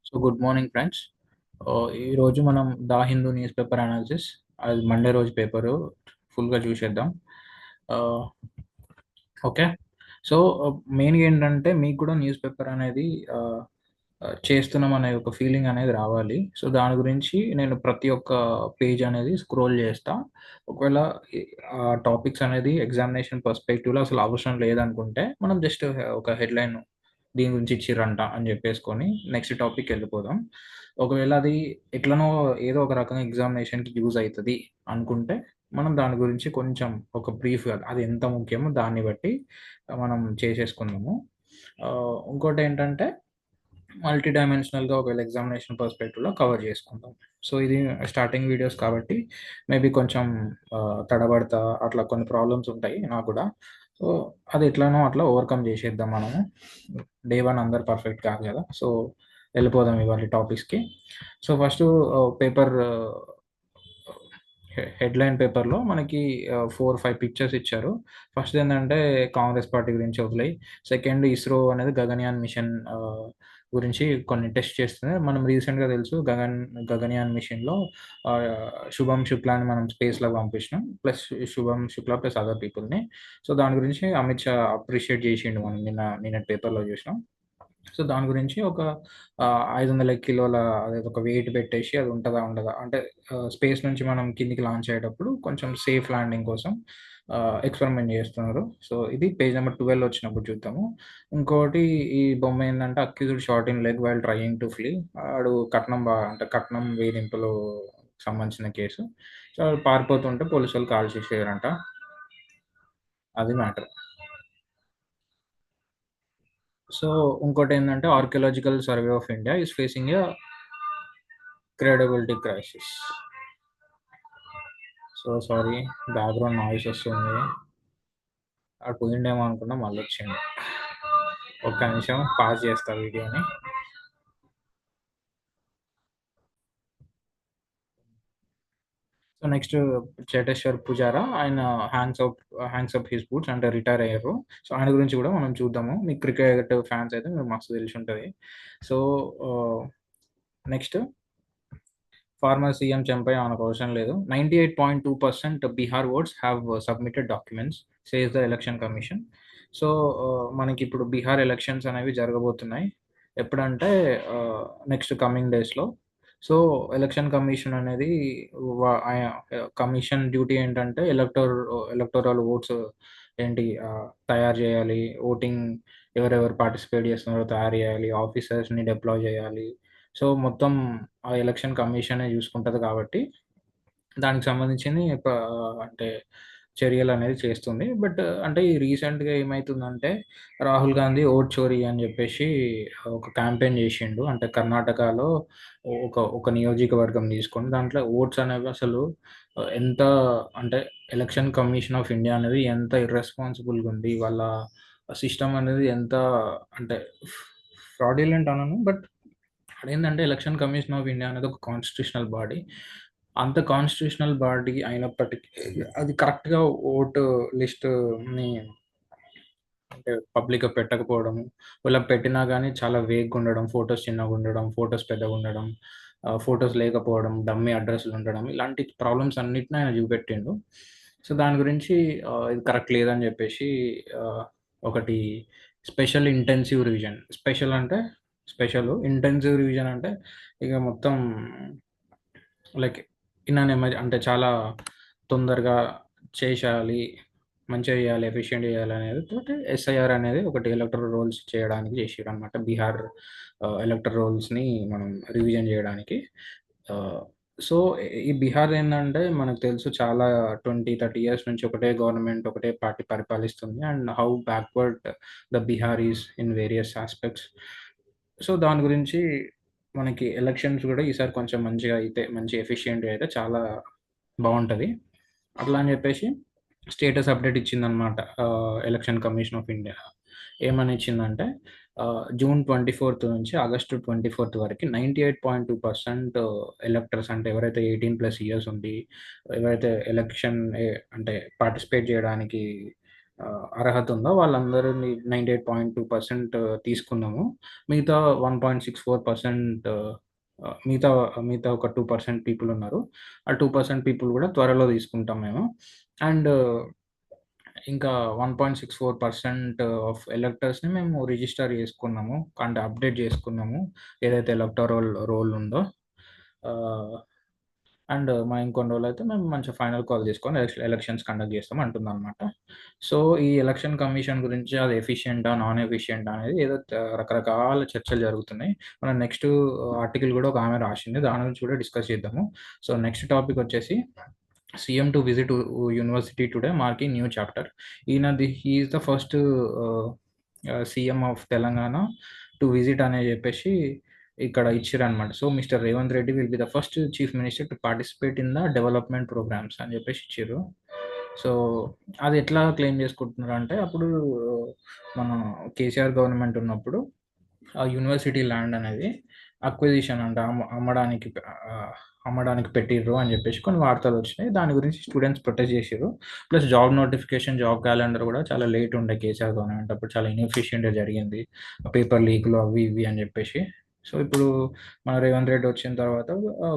So good morning friends. ఈరోజు మనం the Hindu news paper analysis అది మండే రోజు పేపరు ఫుల్గా చూసేద్దాం. ఓకే. సో మెయిన్గా ఏంటంటే మీకు కూడా న్యూస్ పేపర్ అనేది చేస్తున్నాం అనే ఒక ఫీలింగ్ అనేది రావాలి. సో దాని గురించి నేను ప్రతి ఒక్క పేజ్ అనేది స్క్రోల్ చేస్తా. ఒకవేళ ఆ టాపిక్స్ అనేది ఎగ్జామినేషన్ పర్స్పెక్టివ్‌లో అసలు అవసరం లేదనుకుంటే మనం జస్ట్ ఒక హెడ్‌లైన్ దీని గురించి ఇచ్చిర్రంట అని చెప్పేసుకొని నెక్స్ట్ టాపిక్‌కి వెళ్ళిపోదాం. ఒకవేళ అది ఎట్లనో ఏదో ఒక రకంగా ఎగ్జామినేషన్‌కి యూజ్ అయితది అనుకుంటే మనం దాని గురించి కొంచెం ఒక బ్రీఫ్‌గా అది ఎంత ముఖ్యమో దాన్ని బట్టి మనం చేసేసుకుందాము. ఇంకోటేంటంటే మల్టీ డైమెన్షనల్‌గా ఒకవేళ ఎగ్జామినేషన్ పర్స్పెక్టివ్‌లో కవర్ చేసుకుందాం. సో ఇది స్టార్టింగ్ వీడియోస్ కాబట్టి మేబీ కొంచెం తడబడతా అట్లా కొన్ని ప్రాబ్లమ్స్ ఉంటాయి నాకు గూడా. సో అది ఎట్లనో అట్లా ఓవర్‌కమ్ చేసేద్దాం మనము. డే 1 అందరూ పర్ఫెక్ట్ కాదు గదా! సో వెళ్ళిపోదాం ఇవాళ టాపిక్స్‌కి. సో ఫస్టు పేపర్ హెడ్‌లైన్ పేపర్‌లో మనకి 4, 5 పిక్చర్స్ ఇచ్చారు. ఫస్ట్‌దేంటంటే కాంగ్రెస్ పార్టీ గురించి వదిలేయి. సెకండ్ ఇస్రో అనేది గగన్‌యాన్ మిషన్ గురించి కొన్ని టెస్ట్ చేస్తుంది. మనం రీసెంట్‌గా తెలుసు గగన్‌యాన్ మిషన్‌లో శుభం శుక్లాని మనం స్పేస్‌లోకి పంపించినాం. ప్లస్ శుభం శుక్లా ప్లస్ అదర్ పీపుల్‌ని. సో దాని గురించి అమిత్ షా అప్రిషియేట్ చేసిండు మనం నిన్నటి పేపర్‌లో చూసినాం. సో దాని గురించి ఒక 500 కిలోల అదేదో ఒక వెయిట్ పెట్టేసి అది ఉంటదా? ఉండదా? అంటే స్పేస్ నుంచి మనం కిందికి లాంచ్ అయ్యేటప్పుడు కొంచెం సేఫ్ ల్యాండింగ్ కోసం ఎక్స్‌పెరిమెంట్ చేస్తున్నారు. సో ఇది పేజ్ నంబర్ 12 వచ్చినప్పుడు చూద్దాము. ఇంకోటి ఈ బొమ్మ ఏందంటే accused shot in leg while trying to flea. ఆడు అంటే కట్నం వేధింపులు సంబంధించిన కేసు. సో ఆడు పారిపోతుంటే పోలీసోళ్ళు కాల్చేసారంట. అది మ్యాటర్. సో ఇంకోటేందంటే archaeological survey of India is facing a credibility crisis. So sorry background noise వస్తుంది. ఆడు పోయిండేమో అనుకున్నా మళ్ళొచ్చిండు. ఒక్క నిమిషం పాజ్ చేస్తా వీడియోని. సో నెక్స్ట్ చేటేశ్వర్ పుజారా ఆయన హ్యాంగ్స్ అప్ హిస్ బూట్స్ అంటే రిటైర్ అయ్యారు. సో ఆయన గురించి కూడా మనం చూద్దాము. మీకు క్రికెట్ ఫ్యాన్స్ అయితే మీకు మస్తు తెలిసుంటది. So ah, next former CM Champai మనకు అవసరం లేదు. 98.2% Bihar votes have submitted documents says the election commission. So మనకిప్పుడు బీహార్ ఎలక్షన్స్ అనేవి జరగబోతున్నాయి. ఎప్పుడంటే నెక్స్ట్ కమింగ్ డేస్‌లో. సో ఎలక్షన్ కమిషన్ అనేది కమిషన్ డ్యూటీ ఏంటంటే ఎలక్టోరల్ ఓట్స్ తయారు చేయాలి. ఓటింగ్ ఎవరెవరు పార్టిసిపేట్ చేస్తున్నారో తయారు చేయాలి. ఆఫీసర్స్‌ని డిప్లాయ్ చేయాలి. సో మొత్తం ఆ ఎలక్షన్ కమిషనే చూసుకుంటది కాబట్టి, దానికి సంబంధించింది అంటే చర్యలనేది చేస్తుంది. బట్ అంటే ఈ రీసెంట్‌గా ఏమైతుందంటే, రాహుల్ గాంధీ ఓట్ చోరీ అని జెప్పేసి ఒక క్యాంపెయిన్ జేషిండు. అంటే కర్ణాటకలో ఒక నియోజకవర్గం తీసుకొని దాంట్లో ఓట్స్ అనేవి అసలు ఎంత అంటే ఎలక్షన్ కమిషన్ ఆఫ్ ఇండియా అనేది ఎంత ఇర్రెస్పాన్సిబుల్‌గా ఉంది. వాళ్ళ సిస్టమ్ అనేది ఎంత అంటే ఫ్రాడ్యులెంట్ అనను. బట్ అదేంటంటే ఎలక్షన్ కమిషన్ ఆఫ్ ఇండియా అనేది ఒక కాన్స్టిట్యూషనల్ బాడీ. అంత కాన్స్టిట్యూషనల్ బాడీ అయినప్పటికీ అది కరెక్ట్‌గా ఓటు లిస్ట్‌ని అంటే పబ్లిక్‌గా పెట్టకపోవడము. ఒకవేళ పెట్టినా గానీ చాలా వేగ్‌గా ఉండడం, ఫోటోస్ చిన్నగుండడం, ఫోటోస్ పెద్దగుండడం, ఫోటోస్ లేకపోవడం, డమ్మీ అడ్రెస్‌లుండడం ఇలాంటి ప్రాబ్లమ్స్ అన్నిటిని ఆయన చూపెట్టిండు. సో, దాని గురించి ఇది కరెక్ట్ లేదని జెప్పేసి ఆహ్, ఒకటి స్పెషల్ ఇంటెన్సివ్ రివిజన్. స్పెషల్ అంటే స్పెషలు. ఇంటెన్సివ్ రివిజన్ అంటే ఇగ మొత్తం లైక్ ఇన్ అన్ అంటే చాలా తొందరగా చేసేయాలి, మంచిగా చేయాలి, ఎఫిషియంట్‌గా చేయాలనేది తోటి ఎస్ఐఆర్ అనేది ఒకటి ఎలక్టరల్ రోల్స్ చేయడానికి చేషిర్రనమాట. బీహార్ ఎలక్టరల్ రోల్స్‌ని మనం రివిజన్ జేయడానికి. ఆహ్, సో, ఈ బీహార్ ఏందంటే మనకు తెలుసు చాలా 20, 30 ఇయర్స్ నుంచి ఒకటే గవర్నమెంట్, ఒకటే పార్టీ పరిపాలిస్తుంది. And how backward the Bihar is in various aspects. So, దాని గురించి మనకి ఎలక్షన్స్ గూడా ఈసారి కొంచెం మంచిగా అయితే, మంచి ఎఫిషియంట్‌గా అయితే చాలా బావుంటది. అట్లా అని జెప్పేసి స్టేటస్ అప్డేట్ ఇచ్చిందనమాట. Election commission of India. ఏమని ఇచ్చిందంటే జూన్ 24 నుంచి ఆగస్టు 24 వరకి 98.2% ఎలక్టర్స్ అంటే ఎవరైతే 18+ ఇయర్స్ ఉండి, ఎవరైతే ఎలక్షన్ అంటే పార్టిసిపేట్ జేయడానికి అర్హత ఉందో వాళ్ళందరిని 98.2% తీసుకున్నాము. మిగతా 1.64% మిగతా మిగతా ఒక 2% పీపుల్ ఉన్నారు. ఆ 2% పీపుల్ కూడా త్వరలో తీసుకుంటాం మేము. అండ్ ఇంకా 1.64% ఆఫ్ ఎలక్టర్స్‌ని మేము రిజిస్టర్ చేసుకున్నాము. అంటే అప్డేట్ చేసుకున్నాము. ఏదైతే ఎలక్టోరల్ రోల్ ఉందో. ఆహ్, అండ్ ఇంకొన్ని రోజులైతే మేము మంచిగా ఫైనల్ కాల్ తీసుకొని ఎలక్షన్స్ కండక్ట్ చేస్తాం అంటుందనమాట. సో, ఈ ఎలక్షన్ కమిషన్ గురించి అది ఎఫిషియంటా? నాన్ ఎఫిషియంటా? అనేది ఏదో రకరకాల చర్చలు జరుగుతున్నాయి. మనం నెక్స్ట్ ఆర్టికల్ కూడా ఒక ఆమె రాసింది. దాని గురించి కూడా డిస్కస్ చేద్దాము. సో, నెక్స్ట్ టాపిక్ వచ్చేసి CM to visit university today marking new chapter. He is the first CM of Telangana to visit అని చెప్పేసి ఇక్కడ ఇచ్చిరనమాట. So, mister Revanth Reddy will be the first chief minister to participate in the development programmes అని చెప్పేసి ఇచ్చిర్రు. So, అది ఎట్లా claim చేసుకుంటున్నారంటే, అప్పుడు మన కేసీఆర్ గవర్నమెంట్ ఉన్నప్పుడు ఆ యూనివర్సిటీ ల్యాండ్ అనేది అక్విజిషన్ అంటే అమ్మడానికి పెట్టిర్రు అని చెప్పేసి కొన్ని వార్తలు వచ్చినాయి. దాని గురించి స్టూడెంట్స్ ప్రొటెస్ట్ చేసిర్రు. Plus job notification, job calendar కూడా చాలా లేట్ ఉండే కేసీఆర్ గవర్నమెంట్ అప్పుడు చాలా ఇన్ఎఫిషియెంట్‌గా జరిగింది. పేపర్ లీక్‌లు అవి ఇవి అని చెప్పేసి. సో, ఇప్పుడు మన రేవంత్ రెడ్డి వచ్చిన తర్వాత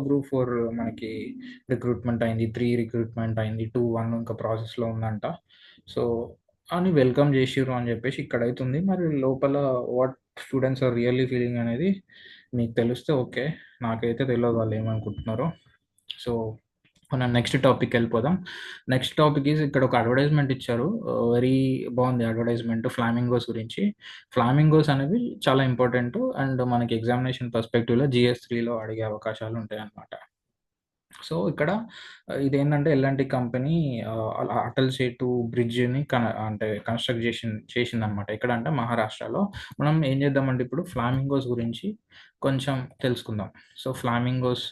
గ్రూప్ 4 మనకి రిక్రూట్మెంట్ అయింది. 3 రిక్రూట్మెంట్ అయింది. 2, 1 ఇంకా ప్రాసెస్‌లో ఉందంట. సో, అని వెల్కమ్ చేసిర్రు అని చెప్పేసి ఇక్కడైతుంది. మరి లోపల what students are really feeling అనేది మీకు తెలిస్తే ఓకే. నాకైతే తెలవదు వాళ్ళేమనుకుంటున్నారో. సో, మనం నెక్స్ట్ టాపిక్‌కెళ్ళిపోదాం. నెక్స్ట్ టాపిక్ ఈజ్ ఇక్కడ ఒక అడ్వర్టైజ్‌మెంట్ ఇచ్చారు. వెరీ బావుంది అడ్వర్టైజ్‌మెంట్ ఫ్లామింగోస్ గురించి. ఫ్లామింగోస్ అనేవి చాలా ఇంపార్టెంటు అండ్ మనకి ఎగ్జామినేషన్ పర్స్‌పెక్టివ్‌లో జీఎస్-3లో అడిగే అవకాశాలుంటాయన్నమాట. సో, ఇక్కడ ఇదేంటంటే ఎల్&టీ కంపెనీ అటల్ సేతు బ్రిడ్జ్‌ని అంటే కన్‌స్ట్రక్ట్ చేసిందనమాట. ఎక్కడంటే మహారాష్ట్రలో. మనం ఏం చేద్దామంటే ఇప్పుడు ఫ్లామింగోస్ గురించి కొంచెం తెలుసుకుందాం. So, flamingos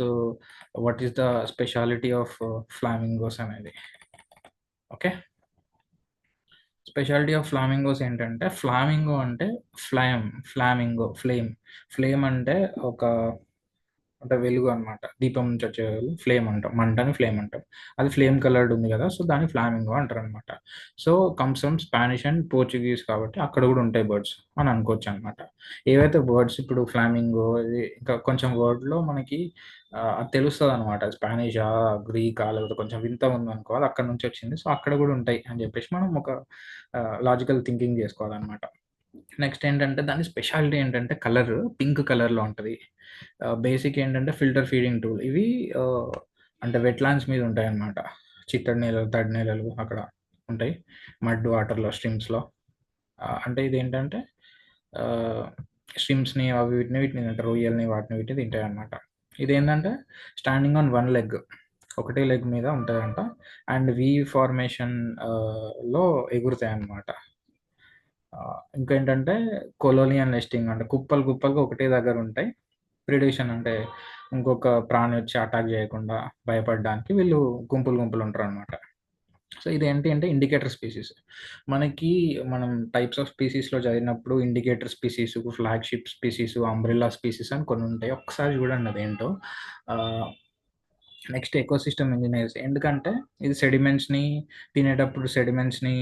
what is the speciality of flamingos అనేది. ఓకే. స్పెషాలిటీ ఆఫ్ ఫ్లామింగోస్ ఏంటంటే, ఫ్లామింగో అంటే ఫ్లామింగో ఫ్లేమ్ అంటే ఒక అంటే వెలుగు అనమాట. దీపం నుంచి వచ్చే ఫ్లేమ్ అంటాం. మంటని ఫ్లేమ్ అంటాం. అది ఫ్లేమ్ కలర్డ్ ఉంది గదా! సో, దాన్ని ఫ్లామింగో అంటారనమాట. So, comes from Spanish and Portuguese కాబట్టి అక్కడ గూడా ఉంటాయి బర్డ్స్ అని అనుకోవచ్చనమాట. ఏవైతే బర్డ్స్ ఇప్పుడు ఫ్లామింగో ఇది ఇంకా కొంచెం వర్డ్‌లో మనకి అది తెలుస్తదనమాట. స్పానిషా, గ్రీకా లేకపోతే కొంచెం వింతగా ఉందనుకో అది అక్కడి నుంచి వచ్చింది. సో, అక్కడ గూడా ఉంటాయి అని జెప్పేసి మనం ఒక లాజికల్ థింకింగ్ జేసుకోవాలనమాట. నెక్స్ట్ ఏంటంటే దాని స్పెషాలిటీ ఏంటంటే కలర్ పింక్ కలర్‌లో ఉంటది. బేసిక్ ఏంటంటే ఫిల్టర్ ఫీడింగ్ టూల్. ఇవి ఆహ్, అంటే వెట్లాండ్స్ మీద ఉంటాయన్నమాట. చిత్తడి నేలలు, తడి నేలలు అక్కడ ఉంటాయి. మడ్ వాటర్‌లో, స్ట్రీమ్స్‌లో. అంటే ఇదేంటంటే ఆహ్, స్ట్రీమ్స్‌ని వీటిని తింటాయి. రొయ్యల్ని వాటిని వీటిని తింటాయన్నమాట. ఇదేంటంటే స్టాండింగ్ ఆన్ వన్ లెగ్. ఒకటే లెగ్ మీద ఉంటదంట. అండ్ వి ఫార్మేషన్ లో ఎగురుతాయన్నమాట. ఇంకేంటంటే కొలోనియల్ నెస్టింగ్ అంటే కుప్పలు కుప్పలుగా ఒకటే దగ్గర ఉంటాయి. ప్రిడేషన్ అంటే ఇంకొక ప్రాణి వచ్చి అటాక్ చేయకుండా భయపడడానికి వీళ్ళు గుంపులు గుంపులు ఉంటారనమాట. సో, ఇదేంటి అంటే ఇండికేటర్ స్పీసీస్. మనం టైప్స్ ఆఫ్ స్పీసీస్‌లో చదివినప్పుడు indicator species, flagship species, umbrella species అని కొన్ని ఉంటాయి. ఒక్కసారి చూడండి అదేంటో. ఆహ్ నెక్స్ట్ ఎకోసిస్టమ్ ఇంజినీర్స్. ఎందుకంటే ఇది తినేటప్పుడు సెడిమెంట్స్‌ని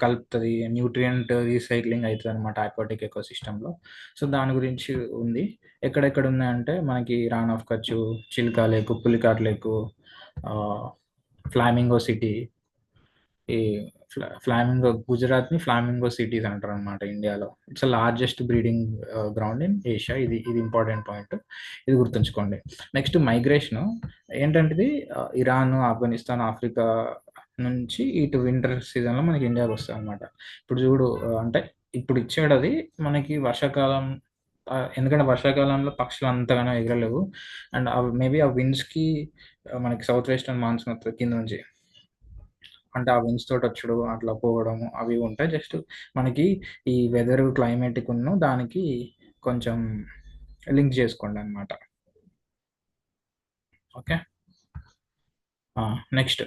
కలుపుతది. న్యూట్రియంట్ రీసైక్లింగ్ అయితదనమాట ఆక్వాటిక్ ఎకోసిస్టమ్‌లో. సో, దాని గురించి ఉంది. ఎక్కడెక్కడ ఉన్నాయంటే మనకి Rann of Kutch, Chilka lake, Pulicat lake, ah, flamingo city. ఈ గుజరాత్‌ని ఫ్లామింగో సిటీస్ అంటారనమాట ఇండియాలో. It's the largest breeding ground in Asia. ఇది ఇంపార్టెంట్ పాయింట్. ఇది గుర్తుంచుకోండి. నెక్స్ట్ మైగ్రేషను ఏంటంటే ఇది ఇరాన్, ఆఫ్ఘనిస్తాన్, ఆఫ్రికా నుంచి ఇటు వింటర్ సీజన్‌లో మనకి ఇండియాకొస్తదనమాట. ఇప్పుడు చూడు అంటే ఇప్పుడు ఇచ్చాడది మనకి వర్షాకాలం ఎందుకంటే వర్షాకాలంలో పక్షులు అంతగానం ఎగరలేవు. అండ్ మేబీ ఆ విండ్స్‌కి మనకి సౌత్ వెస్టర్న్ మాన్సూన్ వస్తది కింద నుంచి. అంటే ఆ విండ్స్ తోటొచ్చుడు, అట్లా పోవడము అవి ఉంటాయి. జస్ట్ మనకి ఈ వెదరు, క్లైమేట్‌కును దానికి కొంచెం లింక్ జేసుకోండనమాట. ఓకే. ఆ! నెక్స్ట్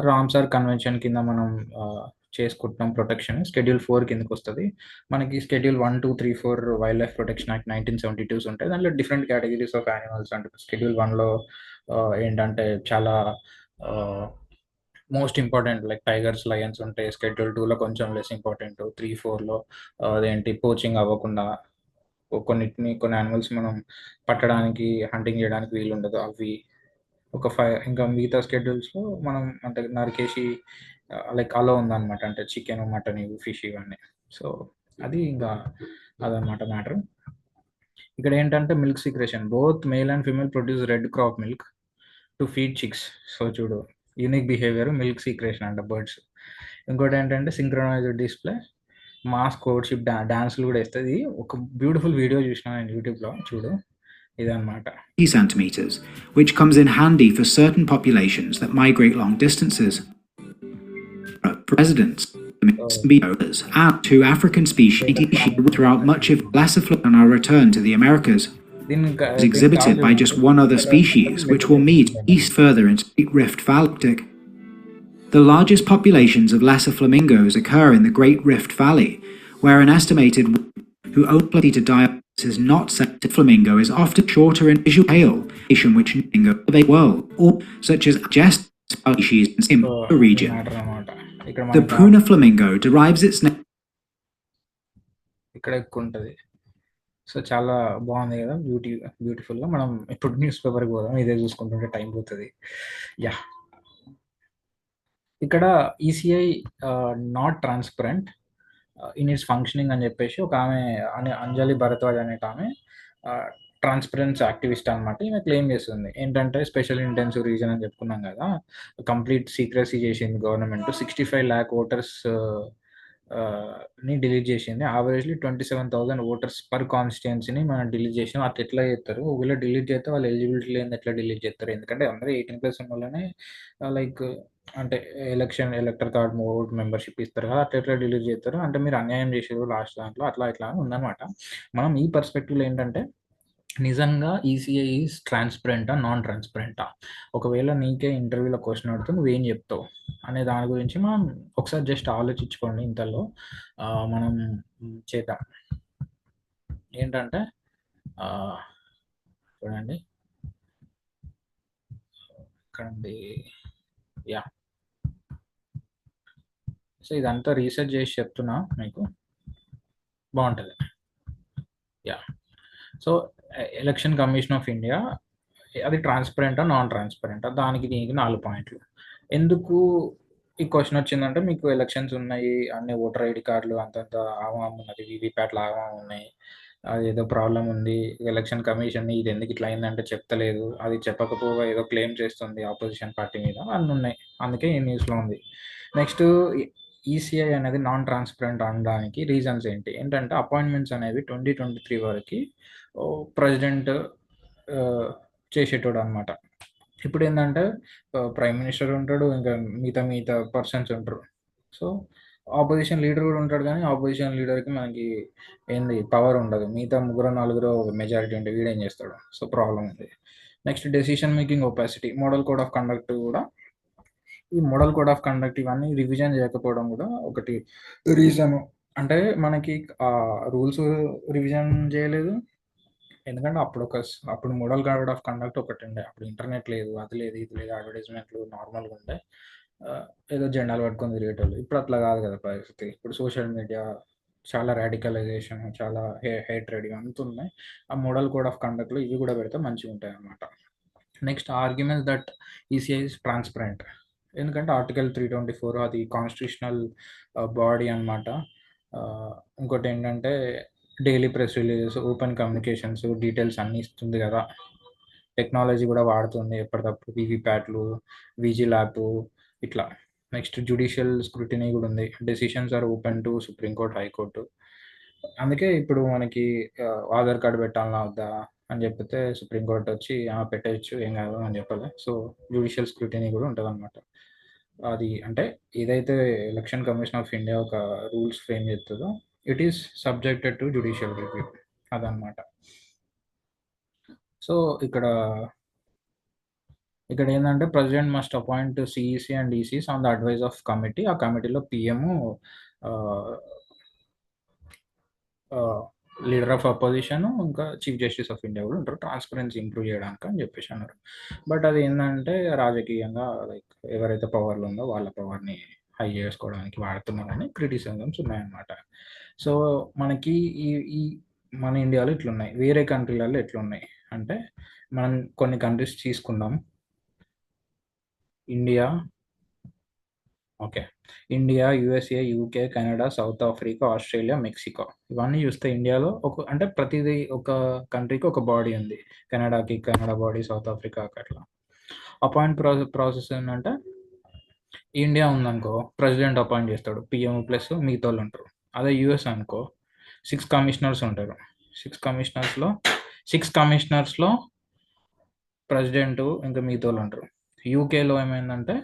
రామ్‌సార్ కన్వెన్షన్ కింద మనం ఆహ్, చేసుకుంటున్నాం ప్రొటెక్షన్. షెడ్యూల్ 4 కిందకొస్తది. మనకి schedule 1, 2, 3, 4 wild life protection act 1972 ఉంటాయి. దాంట్లో డిఫరెంట్ కేటగరీస్ ఆఫ్ యానిమల్స్ అంటే షెడ్యూల్ 1లో ఏంటంటే చాలా ఆహ్ most important like tigers, Lions ఉంటాయి. షెడ్యూల్ 2లో కొంచెం లెస్ ఇంపార్టెంట్. 3, 4లో అదేంటి పోచింగ్ అవ్వకుండా కొన్ని యానిమల్స్ మనం పట్టడానికి, హంటింగ్ చేయడానికి వీలుండదు. అవి ఒక 5 ఇంకా మిగతా షెడ్యూల్స్‌లో మనం అంటే నరికేసి లైక్ అలో ఉందనమాట. అంటే చికెను, మటన్ ఇవి, ఫిష్ ఇవన్నీ. సో, అది ఇంకా అదనమాట మ్యాటర్. ఇక్కడ ఏంటంటే milk సీక్రెషన్. Both male and female produce red crop milk to feed chicks. So, చూడు యూనిక్ బిహేవియర్ మిల్క్ సీక్రెషన్ అంట బర్డ్స్. ఇంకోటేంటంటే సింక్రొనైజ్డ్ డిస్‌ప్లే, మాస్ కోర్ట్‌షిప్ డాన్స్‌లు గూడా ఏస్తది. ఒక బ్యూటిఫుల్ వీడియో చూసినా నేను యూట్యూబ్‌లో చూడు. ఇదనమాట. centimeters, which comes in handy for certain populations that migrate long distances. Residents, bears, and two African species throughout much of Lassiflora on our return to the Americas. Is exhibited by just one other species, which will meet east further into Great Rift Valley. The largest populations of lesser flamingos occur in the Great Rift Valley, where an estimated who only to die is not set to flamingo is often shorter in visual tail, which flamingo of a world, or such as just species in the region. The Puna flamingo derives its name. ఇక్కడ ఎక్కువ ఉంటుంది. So, చాలా బాగుంది కదా, బ్యూటిఫుల్గా. మనం ఇప్పుడు news పేపర్కి పోదాం, ఇదే చూసుకుంటుంటే టైం పోతుంది. ఇక్కడ ECI not transparent in it's functioning అని చెప్పేసి ఒక ఆమె అంజలి భరద్వాజ్ అనేట ఆమె ట్రాన్స్పరెన్స్ యాక్టివిస్ట్ అనమాట. ఈమె క్లెయిమ్ చేస్తుంది ఏంటంటే స్పెషల్ ఇంటెన్సివ్ రీజన్ అని చెప్పుకున్నాం కదా, కంప్లీట్ సీక్రెసీ చేసింది గవర్నమెంట్. 65 lakh ఓటర్స్ ని డిలీట్ చేసింది. యావరేజ్లీ 27,000 ఓటర్స్ పర్ కాన్స్టిట్యున్సీని మనం డిలీట్ చేసాం. అట్లా ఎట్లా చేస్తారు? ఒకవేళ డిలీట్ చేస్తే వాళ్ళు ఎలిజిబిలిటీ లేని ఎట్లా డిలీట్ చేస్తారు? ఎందుకంటే అందరూ 18+ ఉన్న వాళ్ళనే లైక్ అంటే ఎలక్టర్ కార్డ్ ఓట్ మెంబర్షిప్ ఇస్తారు కదా, అట్లా ఎట్లా డిలీట్ చేస్తారు? అంటే మీరు అన్యాయం చేసారు లాస్ట్ దాంట్లో, అట్లా ఇట్లా ఉందన్నమాట. మనం ఈ పర్స్పెక్టివ్లో ఏంటంటే నిజంగా ఈసీఐ ఈజ్ ట్రాన్స్పరెంటా, నాన్ ట్రాన్స్పరెంటా? ఒకవేళ నీకే ఇంటర్వ్యూలో క్వశ్చన్ అడిగితే నువ్వేం చెప్తావు అనే దాని గురించి మనం ఒకసారి జస్ట్ ఆలోచించుకోండి. ఇంతలో మనం చేద్దాం. ఏంటంటే చూడండి ఇక్కడండి, యా. సో, ఇదంతా రీసెర్చ్ చేసి చెప్తున్నా మీకు, బాగుంటుంది. Yeah. So, election commission of India అది ట్రాన్స్పరెంటా, నాన్ ట్రాన్స్పరెంటా? దానికి దీనికి 4 పాయింట్లు. ఎందుకు ఈ క్వశ్చన్ వచ్చిందంటే, మీకు ఎలక్షన్స్ ఉన్నాయి, అన్ని ఓటర్ ఐడి కార్డులు అంతంత ఆవాం ఉన్నది, వీవీప్యాట్లు ఆవాం ఉన్నాయి, అది ఏదో ప్రాబ్లం ఉంది, ఎలక్షన్ కమిషన్ ఇది ఎందుకు ఇట్లా అయిందంటే చెప్తలేదు, అది చెప్పకపోగా ఏదో క్లెయిమ్ చేస్తుంది ఆపోజిషన్ పార్టీ మీద, అన్నీ ఉన్నాయి. అందుకే ఈ న్యూస్లో ఉంది. నెక్స్ట్, ఈసీఐ అనేది నాన్ ట్రాన్స్పరెంట్ అనడానికి రీజన్స్ ఏంటంటే అపాయింట్మెంట్స్ అనేవి 2023 వరకు ప్రెసిడెంట్ చేసేటోడు అనమాట. ఇప్పుడు ఏంటంటే ప్రైమ్ మినిస్టర్ ఉంటాడు, ఇంకా మిగతా పర్సన్స్ ఉంటారు. సో, ఆపోజిషన్ లీడర్ కూడా ఉంటాడు, కానీ ఆపోజిషన్ లీడర్కి మనకి ఏంది పవర్ ఉండదు. మిగతా 3-4 మెజారిటీ ఉంటే వీడేం చేస్తాడు? సో, ప్రాబ్లం ఉంది. Next, decision making opacity. Model code of conduct కూడా, ఈ మోడల్ కోడ్ ఆఫ్ కండక్ట్ ఇవన్నీ రివిజన్ చేయకపోవడం కూడా ఒకటి రీజన్. అంటే మనకి రూల్స్ రివిజన్ చేయలేదు, ఎందుకంటే అప్పుడు మోడల్ కోడ్ ఆఫ్ కండక్ట్ ఒకటి ఉండే. అప్పుడు ఇంటర్నెట్ లేదు, అది లేదు, ఇది లేదు, అడ్వర్టైజ్మెంట్లు నార్మల్గా ఉండే, ఏదో జెండాలు పట్టుకొని తిరిగేటోళ్ళు. ఇప్పుడు అట్లా కాదు కదా పరిస్థితి. ఇప్పుడు సోషల్ మీడియా, చాలా రాడికలైజేషన్, చాలా హేట్రెడ్ ఇవంతా ఉన్నాయి. ఆ మోడల్ కోడ్ ఆఫ్ కండక్ట్లో ఇవి కూడా పెడితే మంచిగా ఉంటాయి అన్నమాట. Next, arguments that ECI is transparent. ఎందుకంటే ఆర్టికల్ 324 అది కాన్స్టిట్యూషనల్ బాడీ అనమాట. ఇంకోటి ఏంటంటే daily press releases, open communications, details అన్నీ ఇస్తుంది కదా. టెక్నాలజీ కూడా వాడుతుంది ఎప్పటికప్పుడు, వీవీప్యాట్లు, విజిలాప్ ఇట్లా. నెక్స్ట్, జ్యుడిషియల్ స్క్రూటినీ కూడా ఉంది. Decisions are open to supreme court, high court. అందుకే ఇప్పుడు మనకి ఆధార్ కార్డు పెట్టాలన్నా వద్దా అని చెప్పితే సుప్రీంకోర్టు వచ్చి పెట్టచ్చు, ఏం కాదు అని చెప్పాలి. సో, జ్యుడిషియల్ స్క్రూటినీ కూడా ఉంటుంది అనమాట. అది అంటే ఏదైతే ఎలక్షన్ కమిషన్ ఆఫ్ ఇండియా ఒక రూల్స్ ఫ్రేమ్ చేస్తుందో it is subjected to judicial review, అదనమాట. సో, ఇక్కడ ఏంటంటే president must appoint CEC and ECs on the advice of committee. ఆ కమిటీలో పిఎం లీడర్ ఆఫ్ అపోజిషన్ ఇంకా చీఫ్ జస్టిస్ ఆఫ్ ఇండియా కూడా ఉంటారు, ట్రాన్స్పరెన్సీ ఇంప్రూవ్ చేయడానికి అని చెప్పేసి అన్నారు. బట్ అది ఏంటంటే రాజకీయంగా లైక్ ఎవరైతే పవర్లో ఉందో వాళ్ళ పవర్ని హై చేసుకోవడానికి వాడుతున్నారని క్రిటిసిజమ్స్ ఉన్నాయన్నమాట. సో మనకి ఈ ఈ మన ఇండియాలో ఇట్లున్నాయి, వేరే కంట్రీలలో ఎట్లున్నాయి అంటే మనం కొన్ని కంట్రీస్ తీసుకుందాం. India, okay, India, USA, UK, Canada, south Africa, Australia, Mexico. ఇవన్నీ చూస్తే ఇండియాలో అంటే ప్రతిదీ ఒక కంట్రీకి ఒక బాడీ ఉంది. కెనడాకి కెనడా బాడీ, సౌత్ ఆఫ్రికాకి అట్లా. అపాయింట్ ప్రాసెస్ ఏంటంటే ఇండియా ఉందనుకో ప్రెసిడెంట్ అపాయింట్ చేస్తాడు, పిఎం ప్లస్ మిగతా వాళ్ళు ఉంటారు. అదే యూఎస్ అనుకో 6 కమిషనర్స్ ఉంటారు. 6 కమిషనర్స్లో ప్రెసిడెంట్ ఇంకా మిగతా వాళ్ళు ఉంటారు. యూకేలో ఏమైందంటే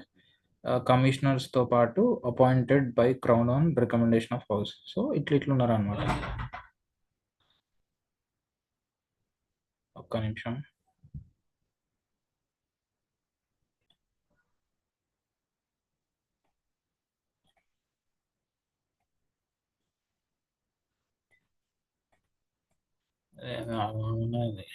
కమిషనర్స్తో పాటు appointed by crown on recommendation of house. So ఇట్లున్నారు అనమాట. ఒక్క నిమిషం. ఉన్నది.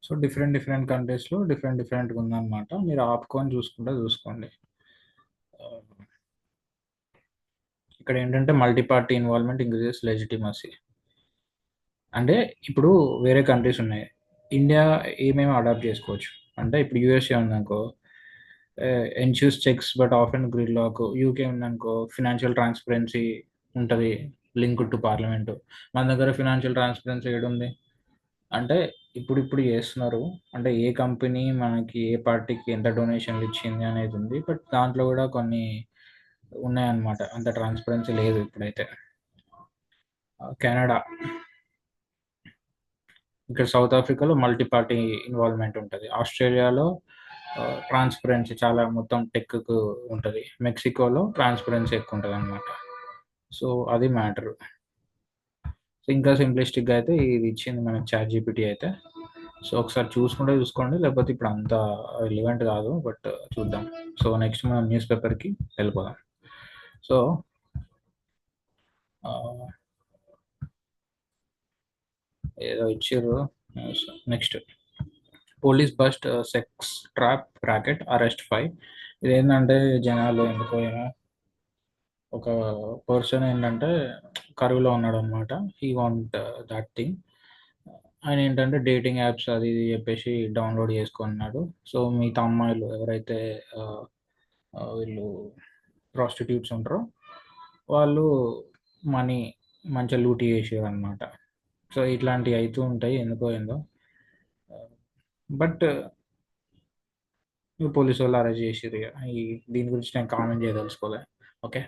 సో డిఫరెంట్ కంట్రీస్లో డిఫరెంట్గా ఉందన్నమాట. మీరు ఆపుకొని చూసుకోండి. ఇక్కడ ఏంటంటే multi party involvement increases legitimacy. అంటే ఇప్పుడు వేరే కంట్రీస్ ఉన్నాయి, ఇండియా ఏమేమి అడాప్ట్ చేసుకోవచ్చు అంటే ఇప్పుడు యూఎస్ఏ ఉందనుకో ensures checks but of and gridlock. UK ఉందనుకో ఫినాన్షియల్ ట్రాన్స్పరెన్సీ ఉంటుంది లింక్ టు పార్లమెంటు. మన దగ్గర ఫినాన్షియల్ ట్రాన్స్పరెన్సీ ఏడుంది అంటే ఇప్పుడు చేస్తున్నారు. అంటే ఏ కంపెనీ మనకి ఏ పార్టీకి ఎంత డొనేషన్లు ఇచ్చింది అనేది ఉంది, బట్ దాంట్లో కూడా కొన్ని ఉన్నాయన్నమాట. అంత ట్రాన్స్పరెన్సీ లేదు ఇప్పుడైతే. కెనడా, ఇక్కడ సౌత్ ఆఫ్రికాలో మల్టీ పార్టీ ఇన్వాల్వ్మెంట్ ఉంటుంది. ఆస్ట్రేలియాలో ట్రాన్స్పరెన్సీ చాలా మొత్తం టెక్కు ఉంటుంది. మెక్సికోలో ట్రాన్స్పరెన్సీ ఎక్కువ ఉంటుంది అనమాట. సో అది మ్యాటరు. సో ఇంకా సింప్లిస్టిక్గా అయితే ఇది ఇచ్చింది మనకి చాట్ జీపీటీ అయితే. సో ఒకసారి చూసుకోండి, లేకపోతే ఇప్పుడు అంత రిలివెంట్ కాదు, బట్ చూద్దాం. సో నెక్స్ట్ మనం న్యూస్ పేపర్కి వెళ్ళిపోదాం. సో ఏదో ఇచ్చారు. Next police bust sex trap racket arrest 5. ఇదేంటంటే జనాలు ఎందుకో ఏమో ఒక పర్సన్ ఏంటంటే కరువులో ఉన్నాడు అనమాట. He want that thing. ఆయన ఏంటంటే డేటింగ్ యాప్స్ అది ఇది చెప్పేసి డౌన్లోడ్ చేసుకున్నాడు. సో మిగతా అమ్మాయిలు ఎవరైతే వీళ్ళు ప్రాస్టిట్యూట్స్ ఉంటారో వాళ్ళు మనీ మంచిగా లూటీ చేసారు అనమాట. సో ఇట్లాంటివి అవుతూ ఉంటాయి ఎందుకో ఏందో. బట్ పోలీసు వాళ్ళు అరెస్ట్ చేసిరు. ఈ దీని గురించి నేను కామెంట్ చేయదలుచుకోలే. Okay,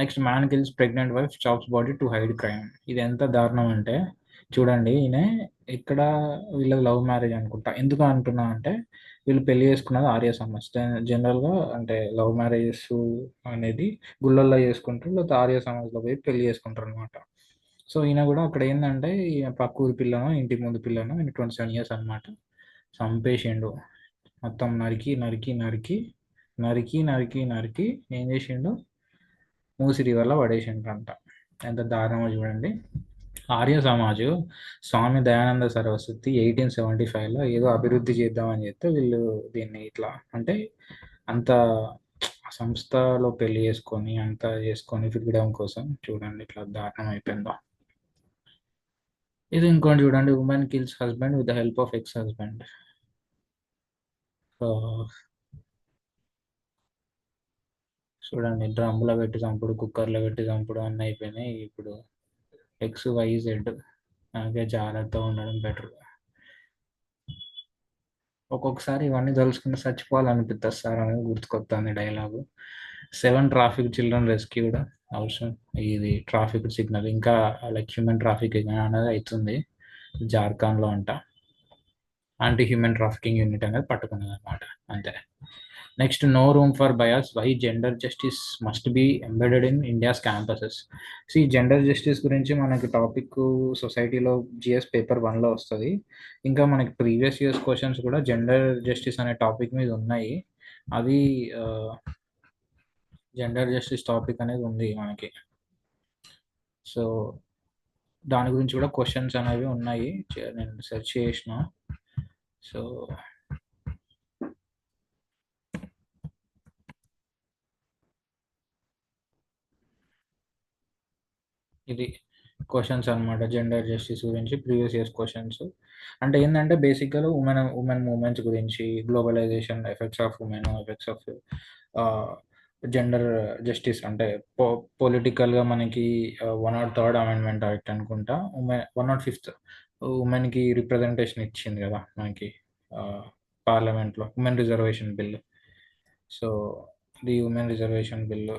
next man kills pregnant wife chops body to hide crime. ఇది ఎంత దారుణం అంటే చూడండి. ఈయన ఇక్కడ వీళ్ళది లవ్ మ్యారేజ్ అనుకుంటా. ఎందుకు అంటున్నా అంటే వీళ్ళు పెళ్లి చేసుకున్నది ఆర్య సమాజ్. జనరల్గా అంటే లవ్ మ్యారేజెస్ అనేది గుళ్ళల్లో చేసుకుంటారు, లేకపోతే ఆర్య సమాజ్లో పోయి పెళ్లి చేసుకుంటారు అనమాట. సో ఈయన కూడా అక్కడ ఏంటంటే ఈయన పక్క ఊరి పిల్లను, ఇంటి ముందు పిల్లను, ఈయన 27 years అనమాట, చంపేసిండు. మొత్తం నరికి నరికి నరికి నరికి నరికి నరికి ఏం చేసిండు, మూసి రివర్లో పడేసిండ్రంట. ఎంత దారుణమో చూడండి. ఆర్య సమాజ్ స్వామి దయానంద సరస్వతి 1875లో ఏదో అభివృద్ధి చేద్దామని చెప్తే వీళ్ళు దీన్ని ఇట్లా అంటే అంత సంస్థలో పెళ్లి చేసుకొని అంతా చేసుకొని ఫ్రీడమ్ కోసం చూడండి ఇట్లా దారుణం అయిపోయిందో. ఇది ఇంకోటి చూడండి, women kills husband with the help of ex husband. చూడండి, డ్రమ్లో పెట్టి చంపుడు, కుక్కర్లో పెట్టి చంపుడు అన్నీ అయిపోయినాయి. ఇప్పుడు XYZ అలాగే జాగ్రత్తగా ఉండడం బెటర్. ఒక్కొక్కసారి ఇవన్నీ తలుచుకుంటే చచ్చిపోవాలనిపిస్తుంది సార్ అనేది గుర్తుకొస్తుంది డైలాగు. 7 ట్రాఫిక్ చిల్డ్రన్ రెస్క్యూడ్ అవసరం. ఇది ట్రాఫిక్ సిగ్నల్ ఇంకా లైక్ హ్యూమన్ ట్రాఫికింగ్ అనేది అవుతుంది జార్ఖండ్లో అంట. యాంటీ హ్యూమన్ ట్రాఫికింగ్ యూనిట్ అనేది పట్టుకున్నది అనమాట. అంతే. Next, no room for bias, why gender justice must be embedded in India's campuses. ఈ జెండర్ జస్టిస్ గురించి మనకి టాపిక్ సొసైటీలో జిఎస్ పేపర్ 1లో వస్తుంది. ఇంకా మనకి ప్రీవియస్ ఇయర్స్ క్వశ్చన్స్ కూడా జెండర్ జస్టిస్ అనే టాపిక్ మీద ఉన్నాయి. అది జెండర్ జస్టిస్ టాపిక్ అనేది ఉంది మనకి. సో దాని గురించి కూడా క్వశ్చన్స్ అనేవి ఉన్నాయి, నేను సెర్చ్ చేసిన. సో ఇది క్వశ్చన్స్ అనమాట జెండర్ జస్టిస్ గురించి ప్రీవియస్ ఇయర్స్ క్వశ్చన్స్. అంటే ఏంటంటే బేసిక్గా ఉమెన్ మూమెంట్స్ గురించి, globalization, effects of women, effects of gender justice, అంటే పొలిటికల్గా మనకి 103rd అమెండ్మెంట్ యాక్ట్ అనుకుంటా, 105th ఉమెన్కి రిప్రజెంటేషన్ ఇచ్చింది కదా మనకి పార్లమెంట్లో, women reservation bill. So the women reservation bill,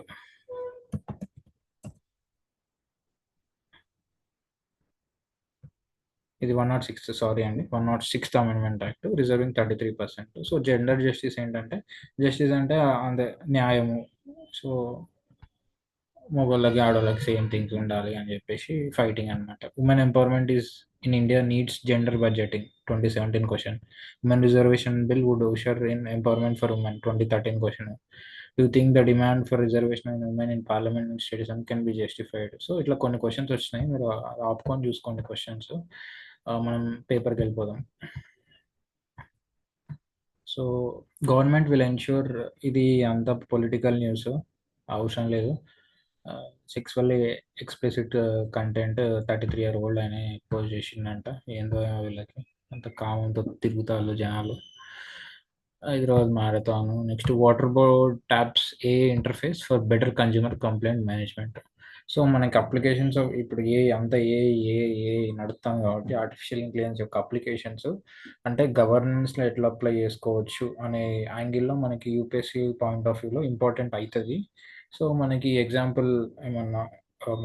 ఇది 106, సారీ అండి, 106th amendment act, reserving 33%. So gender justice ఏంటంటే, జస్టిస్ అంటే అంతే న్యాయము. సో మగవాళ్ళకి ఆడవాళ్ళకి సేమ్ థింగ్స్ ఉండాలి అని చెప్పేసి ఫైటింగ్ అనమాట. Women empowerment is in India needs gender budgeting, 2017 question. Women reservation bill would usher in empowerment for women, 2013 question. You think the demand for reservation in women in parliament and states can be justified. So ఇట్లా కొన్ని questions వచ్చినాయి, మీరు ఆపుకొని చూసుకోండి questions. మనం పేపర్కి వెళ్ళిపోదాం. So government will ensure, ఇది అంత పొలిటికల్ న్యూస్, అవసరం లేదు. సెక్సువల్లీ ఎక్స్ప్లిసిట్ కంటెంట్ 33-year-old ఆయన పోస్ట్ చేసిందంట. ఏందో వీళ్ళకి అంత కామంతో తిరుగుతారు జనాలు. Hyderabad marathon. Next, water board taps a interface for better consumer complaint management. So మనకి అప్లికేషన్స్ ఇప్పుడు ఏ నడుస్తాం కాబట్టి ఆర్టిఫిషియల్ ఇంటెలిజెన్స్ యొక్క అప్లికేషన్స్ అంటే గవర్నెన్స్లో ఎట్లా అప్లై చేసుకోవచ్చు అనే యాంగిల్లో మనకి యూపీఎస్సీ పాయింట్ ఆఫ్ వ్యూలో ఇంపార్టెంట్ అవుతుంది. సో మనకి ఎగ్జాంపుల్ ఏమన్నా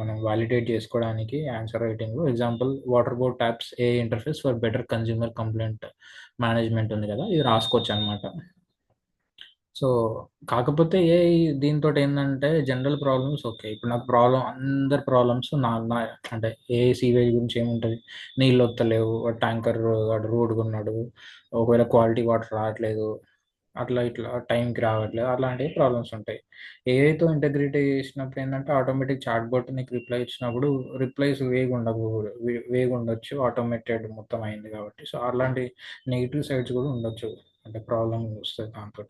మనం వాలిడేట్ చేసుకోవడానికి ఆన్సర్ రైటింగ్లో example, water board taps a interface for better consumer complaint management ఉంది కదా, ఇది రాసుకోవచ్చు అనమాట. సో కాకపోతే దీంతో ఏంటంటే జనరల్ ప్రాబ్లమ్స్ ఓకే. ఇప్పుడు నాకు అందరి ప్రాబ్లమ్స్ అంటే సీవేజ్ గురించి ఏముంటుంది, నీళ్ళు వస్తలేవు, ట్యాంకర్ వాడు రోడ్డుగా ఉన్నాడు, ఒకవేళ క్వాలిటీ వాటర్ రావట్లేదు, అట్లా ఇట్లా టైంకి రావట్లేదు, అలాంటివి ప్రాబ్లమ్స్ ఉంటాయి. ఏఐతో ఇంటగ్రిటీ చేసినప్పుడు ఏంటంటే ఆటోమేటిక్ చాట్ బోట్ నీకు రిప్లై ఇచ్చినప్పుడు రిప్లైస్ వేగ ఉండొచ్చు, ఆటోమేటెడ్ మొత్తం అయింది కాబట్టి. సో అలాంటి నెగిటివ్ సైడ్స్ కూడా ఉండొచ్చు, అంటే ప్రాబ్లమ్ వస్తుంది దాంతో.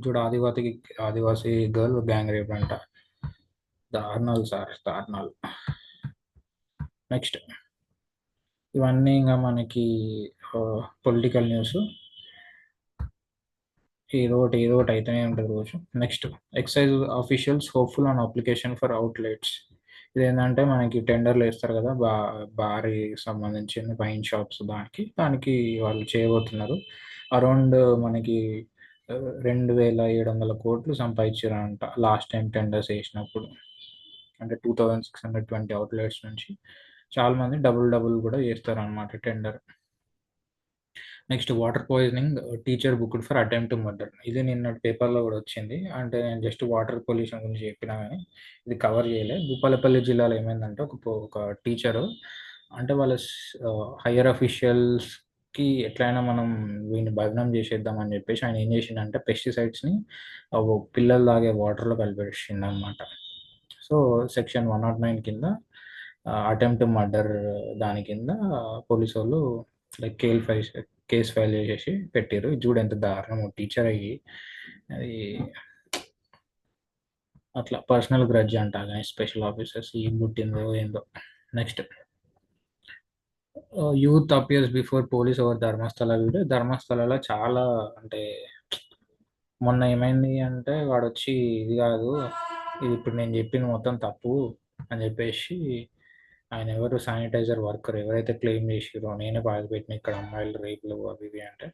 చూడు, ఆదివాసీ గర్ల్ గ్యాంగ్ రేప్ అంట, దారుణాలు సార్, దారుణాలు. నెక్స్ట్, ఇవన్నీ ఇంకా మనకి పొలిటికల్ న్యూస్, ఏదో ఒకటి అయితేనే ఉంటుంది రోజు. Next, excise officials hopeful on application for outlets. ఇదేంటంటే మనకి టెండర్లు వేస్తారు కదా, బారీ సంబంధించిన వైన్ షాప్స్, దానికి వాళ్ళు చేయబోతున్నారు. అరౌండ్ మనకి 2,700 కోట్లు సంపాదించారంట లాస్ట్ టైం టెండర్స్ వేసినప్పుడు. అంటే 2,620 అవుట్లెట్స్ నుంచి చాలా మంది డబుల్ కూడా చేస్తారనమాట tender. Next, water poisoning, teacher booked for attempt to murder. ఇది నిన్న పేపర్లో కూడా వచ్చింది. అంటే నేను జస్ట్ వాటర్ పొల్యూషన్ గురించి చెప్పినా కానీ ఇది కవర్ చేయలేదు. భూపాలపల్లి జిల్లాలో ఏమైందంటే ఒక టీచరు, అంటే వాళ్ళ హయ్యర్ అఫీషియల్స్కి ఎట్లయినా మనం వీడిని భగ్నం చేసేద్దామని చెప్పేసి ఆయన ఏం చేసిండంటే పెస్టిసైడ్స్ని పిల్లలు తాగే వాటర్లో కలిపేసిండు అనమాట. సో సెక్షన్ 109 కింద అటెంప్ట్ మర్డర్ దాని కింద పోలీసు వాళ్ళు లైక్ కేసు ఫైల్ చేసేసి పెట్టారు. చూడు ఎంత దారుణం, టీచర్ అయ్యి అది అట్లా పర్సనల్ గ్రడ్జ్ అంట, కానీ స్పెషల్ ఆఫీసర్స్ ఏం పుట్టిందో ఏందో. Next, youth appears before police over Dharmasthala video. ధర్మస్థలలో చాలా, అంటే మొన్న ఏమైంది అంటే వాడు వచ్చి ఇది కాదు, ఇది ఇప్పుడు నేను చెప్పింది మొత్తం తప్పు అని చెప్పేసి, ఆయన ఎవరు శానిటైజర్ వర్కర్ ఎవరైతే క్లెయిమ్ చేసిరో నేనే బాధపెట్టిన ఇక్కడ అమ్మాయిలు రేపులు అవి ఇవి అంటే,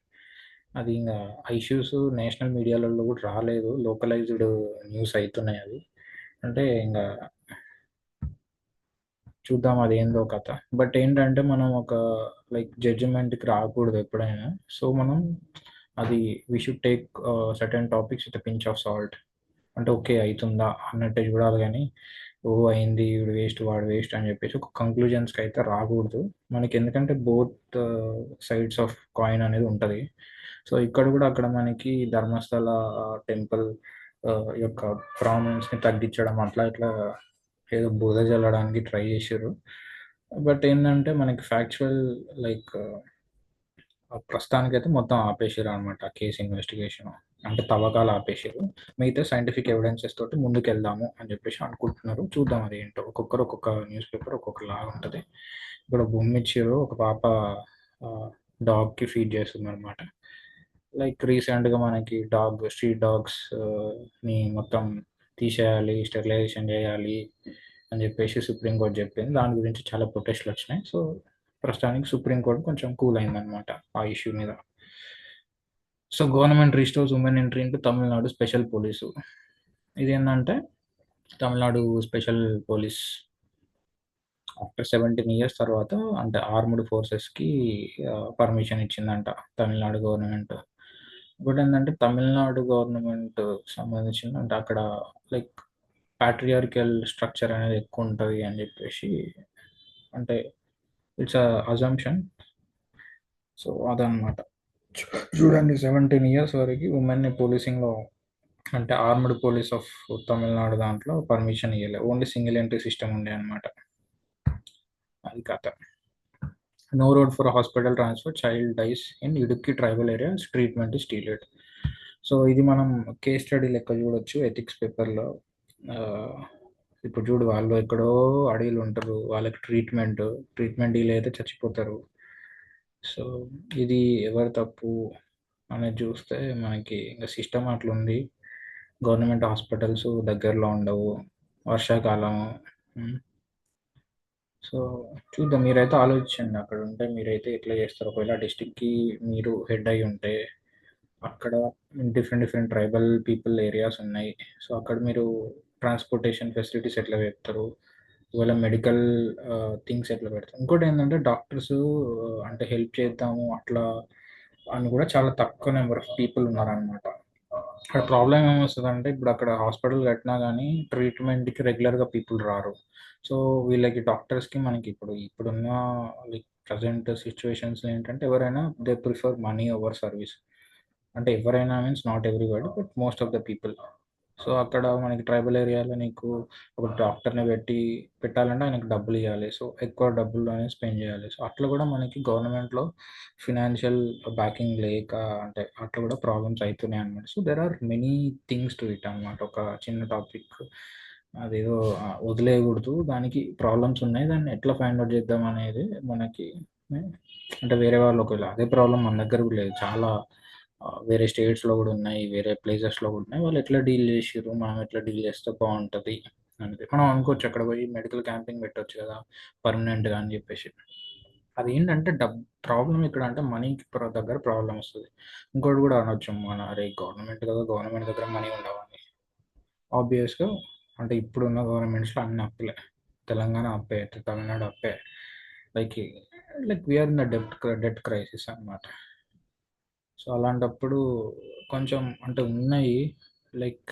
అది ఇంకా ఇష్యూస్ నేషనల్ మీడియాలలో కూడా రాలేదు, లోకలైజ్డ్ న్యూస్ అవుతున్నాయి అది. అంటే ఇంకా చూద్దాం అది ఏందో కథ. బట్ ఏంటంటే మనం ఒక లైక్ జడ్జిమెంట్కి రాకూడదు ఎప్పుడైనా. సో మనం అది we should take certain topics with pinch of salt. అంటే ఓకే అయితుందా అన్నట్టే చూడాలి కానీ ఓ అయింది వీడు వేస్ట్ వాడు వేస్ట్ అని చెప్పేసి ఒక కంక్లూజన్స్కి అయితే రాకూడదు మనకి. ఎందుకంటే బోత్ సైడ్స్ ఆఫ్ కాయిన్ అనేది ఉంటుంది. సో ఇక్కడ కూడా అక్కడ మనకి ధర్మస్థల టెంపుల్ యొక్క ప్రామినెన్స్ని తగ్గించడం అట్లా ఇట్లా ఏదో బురద జల్లడానికి ట్రై చేసారు. బట్ ఏంటంటే మనకి ఫ్యాక్చువల్ లైక్ ప్రస్తుతానికైతే మొత్తం ఆపేసారు అనమాట కేసు ఇన్వెస్టిగేషన్. అంటే తవ్వకాలు ఆపేసారు. మిగతా సైంటిఫిక్ ఎవిడెన్సెస్ తోటి ముందుకెళ్దాము అని చెప్పేసి అనుకుంటున్నారు. చూద్దాం అది ఏంటో. ఒక్కొక్కరు ఒక్కొక్క న్యూస్ పేపర్ ఒక్కొక్కలాగా ఉంటుంది. ఇక్కడ బొమ్మ ఇచ్చారు, ఒక పాప డాగ్కి ఫీడ్ చేస్తుంది అనమాట. లైక్ రీసెంట్గా మనకి స్ట్రీట్ డాగ్స్ ని మొత్తం తీసేయాలి, స్టెరిలైజేషన్ చేయాలి అని చెప్పేసి సుప్రీంకోర్టు చెప్పింది. దాని గురించి చాలా ప్రొటెస్ట్లు వచ్చినాయి. సో ప్రస్తుతానికి సుప్రీంకోర్టు కొంచెం కూల్ అయిందనమాట ఆ ఇష్యూ మీద. So government restores women entry into Tamil Nadu special police. ఇది ఏంటంటే Tamil Nadu special police after 17 years తర్వాత అంటే ఆర్మ్డ్ ఫోర్సెస్కి పర్మిషన్ ఇచ్చిందంట తమిళనాడు గవర్నమెంట్. ఇంకోటి ఏంటంటే తమిళనాడు గవర్నమెంట్ సంబంధించిన అంటే అక్కడ లైక్ ప్యాట్రియార్కల్ స్ట్రక్చర్ అనేది ఎక్కువ ఉంటుంది అని చెప్పేసి, అంటే ఇట్స్ అజంప్షన్. సో అదనమాట. చూడండి 17 years వరకు ఉమెన్ని పోలీసింగ్లో అంటే ఆర్మ్డ్ పోలీస్ ఆఫ్ తమిళనాడు దాంట్లో పర్మిషన్ ఇవ్వలేదు. ఓన్లీ సింగిల్ ఎంట్రీ సిస్టమ్ ఉండే అనమాట. అది కథ. No road for hospital transfer, child dies in Idukki tribal area, treatment is delayed. So ఇది మనం కేస్ స్టడీ లెక్క చూడొచ్చు ఎథిక్స్ పేపర్లో. ఇప్పుడు చూడు వాళ్ళు ఎక్కడో అడవిలు ఉంటారు, వాళ్ళకి ట్రీట్మెంట్ డీల్ అయితే చచ్చిపోతారు. సో ఇది ఎవరు తప్పు అనేది చూస్తే మనకి ఇంకా సిస్టమ్ అట్లుంది. గవర్నమెంట్ హాస్పిటల్స్ దగ్గరలో ఉండవు, వర్షాకాలం. సో చూద్దాం. మీరైతే ఆలోచించండి, అక్కడ ఉంటే మీరైతే ఎట్లా చేస్తారు. ఒకవేళ డిస్టిక్కి మీరు హెడ్ అయి ఉంటే అక్కడ డిఫరెంట్ ట్రైబల్ పీపుల్ ఏరియాస్ ఉన్నాయి. సో అక్కడ మీరు ట్రాన్స్పోర్టేషన్ ఫెసిలిటీస్ ఎట్లా పెడతారు, ఒకవేళ మెడికల్ థింగ్స్ ఎట్లా పెడతారు. ఇంకోటి ఏంటంటే డాక్టర్స్ అంటే హెల్ప్ చేద్దాము అట్లా అని కూడా చాలా తక్కువ నెంబర్ ఆఫ్ పీపుల్ ఉన్నారనమాట. అక్కడ ప్రాబ్లం ఏమొస్తుందంటే ఇప్పుడు అక్కడ హాస్పిటల్ కట్టినా కానీ ట్రీట్మెంట్కి రెగ్యులర్గా పీపుల్ రారు. సో వీళ్ళకి డాక్టర్స్కి మనకి ఇప్పుడున్న లైక్ ప్రజెంట్ సిచ్యువేషన్స్లో ఏంటంటే ఎవరైనా they prefer money over service. అంటే ఎవరైనా means not everybody but most of the people. So అక్కడ మనకి ట్రైబల్ ఏరియాలో నీకు ఒక డాక్టర్ని పెట్టాలంటే ఆయనకు డబ్బులు ఇవ్వాలి. సో ఎక్కువ డబ్బులు అనేది స్పెండ్ చేయాలి. సో అట్లా కూడా మనకి గవర్నమెంట్లో ఫినాన్షియల్ బ్యాకింగ్ లేక అంటే అట్లా కూడా ప్రాబ్లమ్స్ అవుతున్నాయి అనమాట. So there are many things to it అనమాట. ఒక చిన్న టాపిక్ అదేదో వదిలేయకూడదు, దానికి ప్రాబ్లమ్స్ ఉన్నాయి, దాన్ని ఎట్లా ఫైండ్ అవుట్ చేద్దాం అనేది మనకి. అంటే వేరే వాళ్ళు ఒకవేళ అదే ప్రాబ్లం మన దగ్గర కూడా లేదు, చాలా వేరే స్టేట్స్లో కూడా ఉన్నాయి, వేరే ప్లేసెస్లో కూడా ఉన్నాయి. వాళ్ళు ఎట్లా డీల్ చేసారు, మనం ఎట్లా డీల్ చేస్తే బాగుంటుంది అనేది మనం అనుకోవచ్చు. అక్కడ పోయి మెడికల్ క్యాంపింగ్ పెట్టవచ్చు కదా పర్మనెంట్గా అని చెప్పేసి. అది ఏంటంటే ప్రాబ్లం ఇక్కడ అంటే మనీకి దగ్గర ప్రాబ్లం వస్తుంది. ఇంకోటి కూడా అనొచ్చు, మన అరే గవర్నమెంట్ కదా, గవర్నమెంట్ దగ్గర మనీ ఉండవని. ఆబ్వియస్గా అంటే ఇప్పుడున్న గవర్నమెంట్స్లో అన్ని అప్పులే. తెలంగాణ అప్పే, తమిళనాడు అప్పే. Like we are in the debt crisis అనమాట. సో అలాంటప్పుడు కొంచెం అంటే ఉన్నాయి like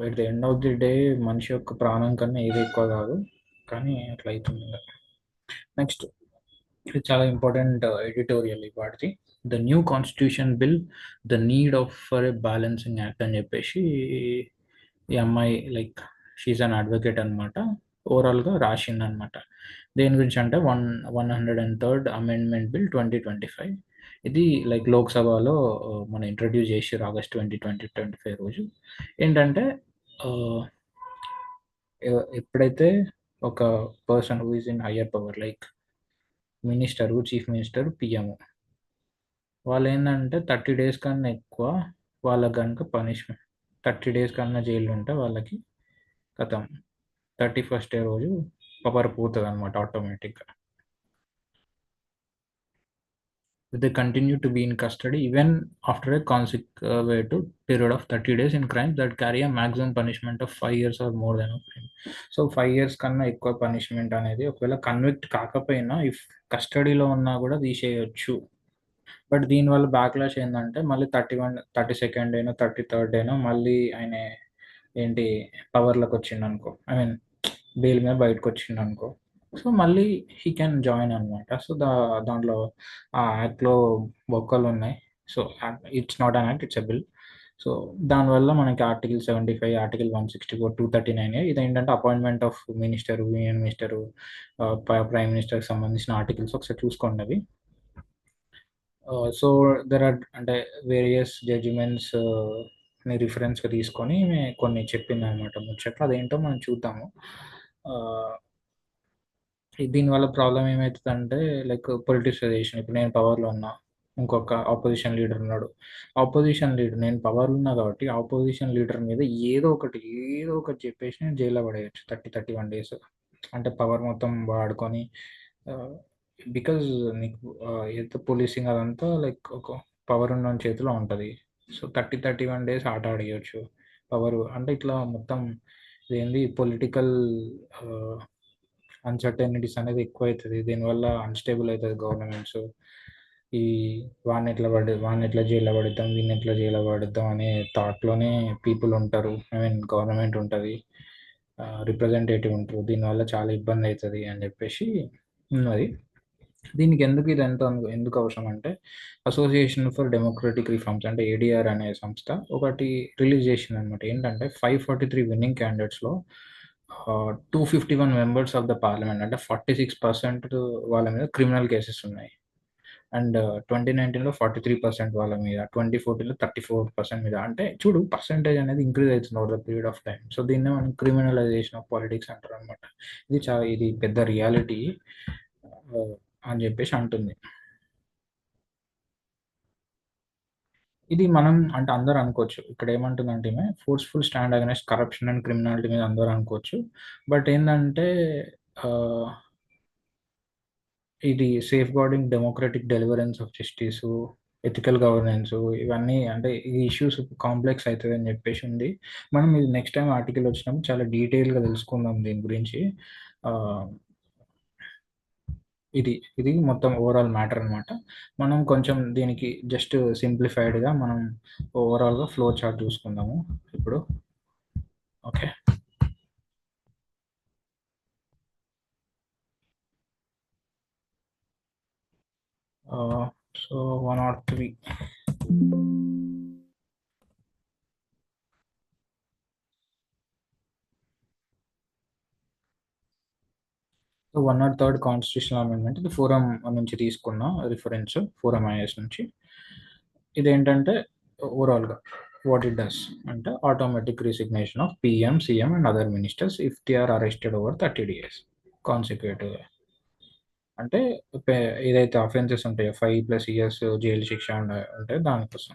at the end of the day మనిషి యొక్క ప్రాణం కన్నా ఏది ఎక్కువ కాదు, కానీ అట్లా అవుతుంది. నెక్స్ట్ ఇది చాలా ఇంపార్టెంట్ ఎడిటోరియల్ వాటిది. The new constitution bill, the need of for a balancing act అని చెప్పేసి ఈ అమ్మాయి లైక్ షీఈ్ అన్ అడ్వకేట్ అనమాట. ఓవరాల్గా రాసింది అనమాట. దేని గురించి అంటే 103rd అమెండ్మెంట్ బిల్ 2025. ఇది లైక్ లోక్సభలో మనం ఇంట్రడ్యూస్ చేసారు ఆగస్ట్ 2025 రోజు. ఏంటంటే ఎప్పుడైతే ఒక person who is in higher power like minister, chief minister, PM, వాళ్ళు ఏంటంటే 30 days కన్నా ఎక్కువ వాళ్ళకి కనుక పనిష్మెంట్ 30 days కన్నా జైలు ఉంటే వాళ్ళకి కథం 31st day రోజు పవర్ పోతుంది అనమాట ఆటోమేటిక్గా. They continue to be in custody even after a consecutive period of 30 days in crimes that carry a maximum punishment of 5 years or more than a crime. So 5 years కన్నా ఎక్కువ punishment అనేది ఒకవేళ convict కాకపోయినా if కస్టడీలో ఉన్నా కూడా తీసేయచ్చు. But దీనివల్ల బ్యాక్‌లాష్ ఏందంటే మళ్ళీ 32nd డేనో, 33rd డేనో మళ్ళీ ఆయన ఏంటి పవర్‌లోకొచ్చిండనుకో. ఐ మీన్ బెయిల్ మీద బయటకొచ్చిండనుకో. సో, మళ్ళీ హీ కెన్ జాయిన్ అనమాట. సో, దాంట్లో ఆ యాక్ట్‌లో బొక్కలున్నాయి. So, it's not an act, it's a bill. So, దానివల్ల మనకి ఆర్టికల్ 75, ఆర్టికల్ 164, 239 ఇదేంటంటే appointment of minister, union minister, prime మినిస్టర్‌కి సంబంధించిన ఆర్టికల్స్ ఒకసారి చూసుకోండవి. సో, దేర్ ఆర్ అంటే వేరియస్ జడ్జిమెంట్స్‌ని రిఫరెన్స్‌గా తీసుకొని కొన్ని చెప్పిందనమాట ముచ్చట్లు. అదేంటో మనం చూద్దాము. ఆహ్, దీనివల్ల ప్రాబ్లమ్ ఏమైతదంటే లైక్ పొలిటిసైజేషన్. ఇప్పుడు నేను పవర్‌లో ఉన్నా. ఇంకొక అపోజిషన్ లీడర్ ఉన్నాడు. అపోజిషన్ లీడర్ నేను పవర్‌లో ఉన్నా కాబట్టి అపోజిషన్ లీడర్ మీద ఏదో ఒకటి చెప్పేసి నేను జైల్‌లో పడేయొచ్చు 31 డేస్. అంటే పవర్ మొత్తం వాడుకొని ఆహ్, బికాజ్ నీకు ఏదైతే పోలీసింగ్ అదంతా లైక్ ఒక పవర్ ఉన్నోని చేతిలో ఉంటది. సో, 31 డేస్ ఆట ఆడియొచ్చు. పవరు అంటే ఇట్లా మొత్తం ఇదేంది పొలిటికల్ ఆహ్, అన్‌సర్టెనిటీస్ అనేది ఎక్కువైతది. దీనివల్ల అన్‌స్టేబుల్ అయితది గవర్నమెంట్సు. ఈ వాడినెట్లా జైల్‌లో పడేద్దాం, వీడినెట్లా జైల్‌లో పడేద్దాం అనే థాట్‌లోనే పీపుల్ ఉంటారు. ఐ మీన్ గవర్నమెంట్ ఉంటది. రిప్రజెంటేటివ్ ఉంటారు. దీనివల్ల చాలా ఇబ్బందయితది అని జెప్పేసి ఉన్నది. దీనికెందుకు ఇదంతా ఎందుకు అవసరం అంటే, అసోసియేషన్ ఫర్ డెమోక్రటిక్ రిఫార్మ్స్ అంటే ఏడీఆర్ అనే సంస్థ ఒకటి రిలీజ్ చేసిందనమాట. ఏంటంటే 543 విన్నింగ్ క్యాండిడేట్స్‌లో 251 మెంబర్స్ ఆఫ్ ద పార్లమెంట్ అంటే 46% వాళ్ళ మీద క్రిమినల్ కేసెస్ ఉన్నాయి. అండ్ 2019లో 43% వాళ్ళ మీద, 2014లో 34% మీద. అంటే చూడు పర్సెంటేజ్ అనేది ఇంక్రీజ్ అయితుంది over the period of time. So, దీన్నే మనం క్రిమినలైజేషన్ ఆఫ్ పాలిటిక్స్ అంటారనమాట. ఇది పెద్ద రియాలిటీ అని జెప్పేసి అంటుంది. ఇది మనం అంటే అందరూ అనుకోవచ్చు. ఇక్కడేమంటుందంటే ఈమె forceful stand against corruption and criminality మీద అందరూ అనుకోవచ్చు. బట్ ఏందంటే ఆహ్, ఇది safeguarding democratic deliverance of justice, ethical governance ఇవన్నీ అంటే ఈ ఇష్యూస్ కాంప్లెక్స్ అయితదని జెప్పేసి ఉంది. మనం ఇది నెక్స్ట్ టైమ్ ఆర్టికల్ వచ్చినప్పుడు చాలా డీటెయిల్‌గా తెలుసుకుందాం దీని గురించి. ఆహ్, ఇది మొత్తం ఓవరాల్ మ్యాటర్ అనమాట. మనం కొంచెం దీనికి జస్ట్ సింప్లిఫైడ్‌గా మనం ఓవరాల్‌గా ఫ్లో చార్ట్ చూసుకుందాము ఇప్పుడు. Okay. So, 103 so, 103 constitutional amendment ఇది ఫోరం నుంచి తీసుకున్న రిఫరెన్స్. ఫోరం ఐఎస్ నుంచి. ఇదేంటంటే ఓవరాల్‌గా వాట్ ఇట్ డస్ అంటే automatic resignation of PM, CM and other ministers if they are arrested over 30 days కాన్సిక్యూటివ్‌గా. అంటే పే ఏదైతే అఫెన్సెస్ ఉంటాయో 5+ ఇయర్స్ జైలు శిక్ష ఉంటాయో దానికోసం.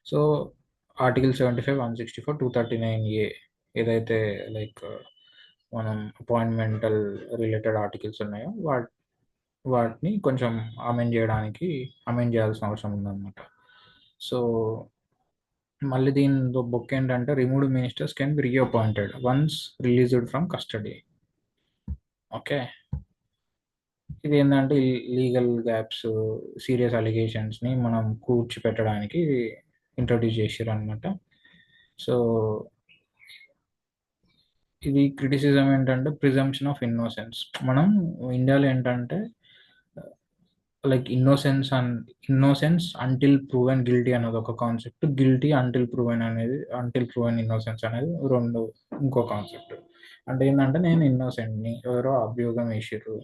సో, ఆర్టికల్ 75, 164, 239 ఏదైతే లైక్ మనం అపాయింట్మెంటల్ రిలేటెడ్ ఆర్టికల్స్ ఉన్నాయో వాటిని కొంచెం అమెండ్ చేయాల్సిన అవసరం ఉందన్నమాట. సో, మళ్ళీ దీనిలో బొక్కేంటంటే removed ministers can be reappointed once released from custody. Okay. ఇదేందంటే లీగల్ గ్యాప్స్, సీరియస్ అలిగేషన్స్‌ని మనం కూర్చిపెట్టడానికి ఇంట్రొడ్యూస్ చేషిర్రనమాట. సో, ఇది క్రిటిసిజం ఏంటంటే ప్రిజంప్షన్ ఆఫ్ ఇన్నోసెన్స్. మనం ఇండియాలో ఏంటంటే like innocence until proven guilty అనేది ఒక concept. Guilty until proven innocence అనేది ఇంకో కాన్సెప్ట్. అంటే ఏందంటే నేను ఇన్నోసెంట్‌ని ఎవరో అభియోగం ఏషిర్రు.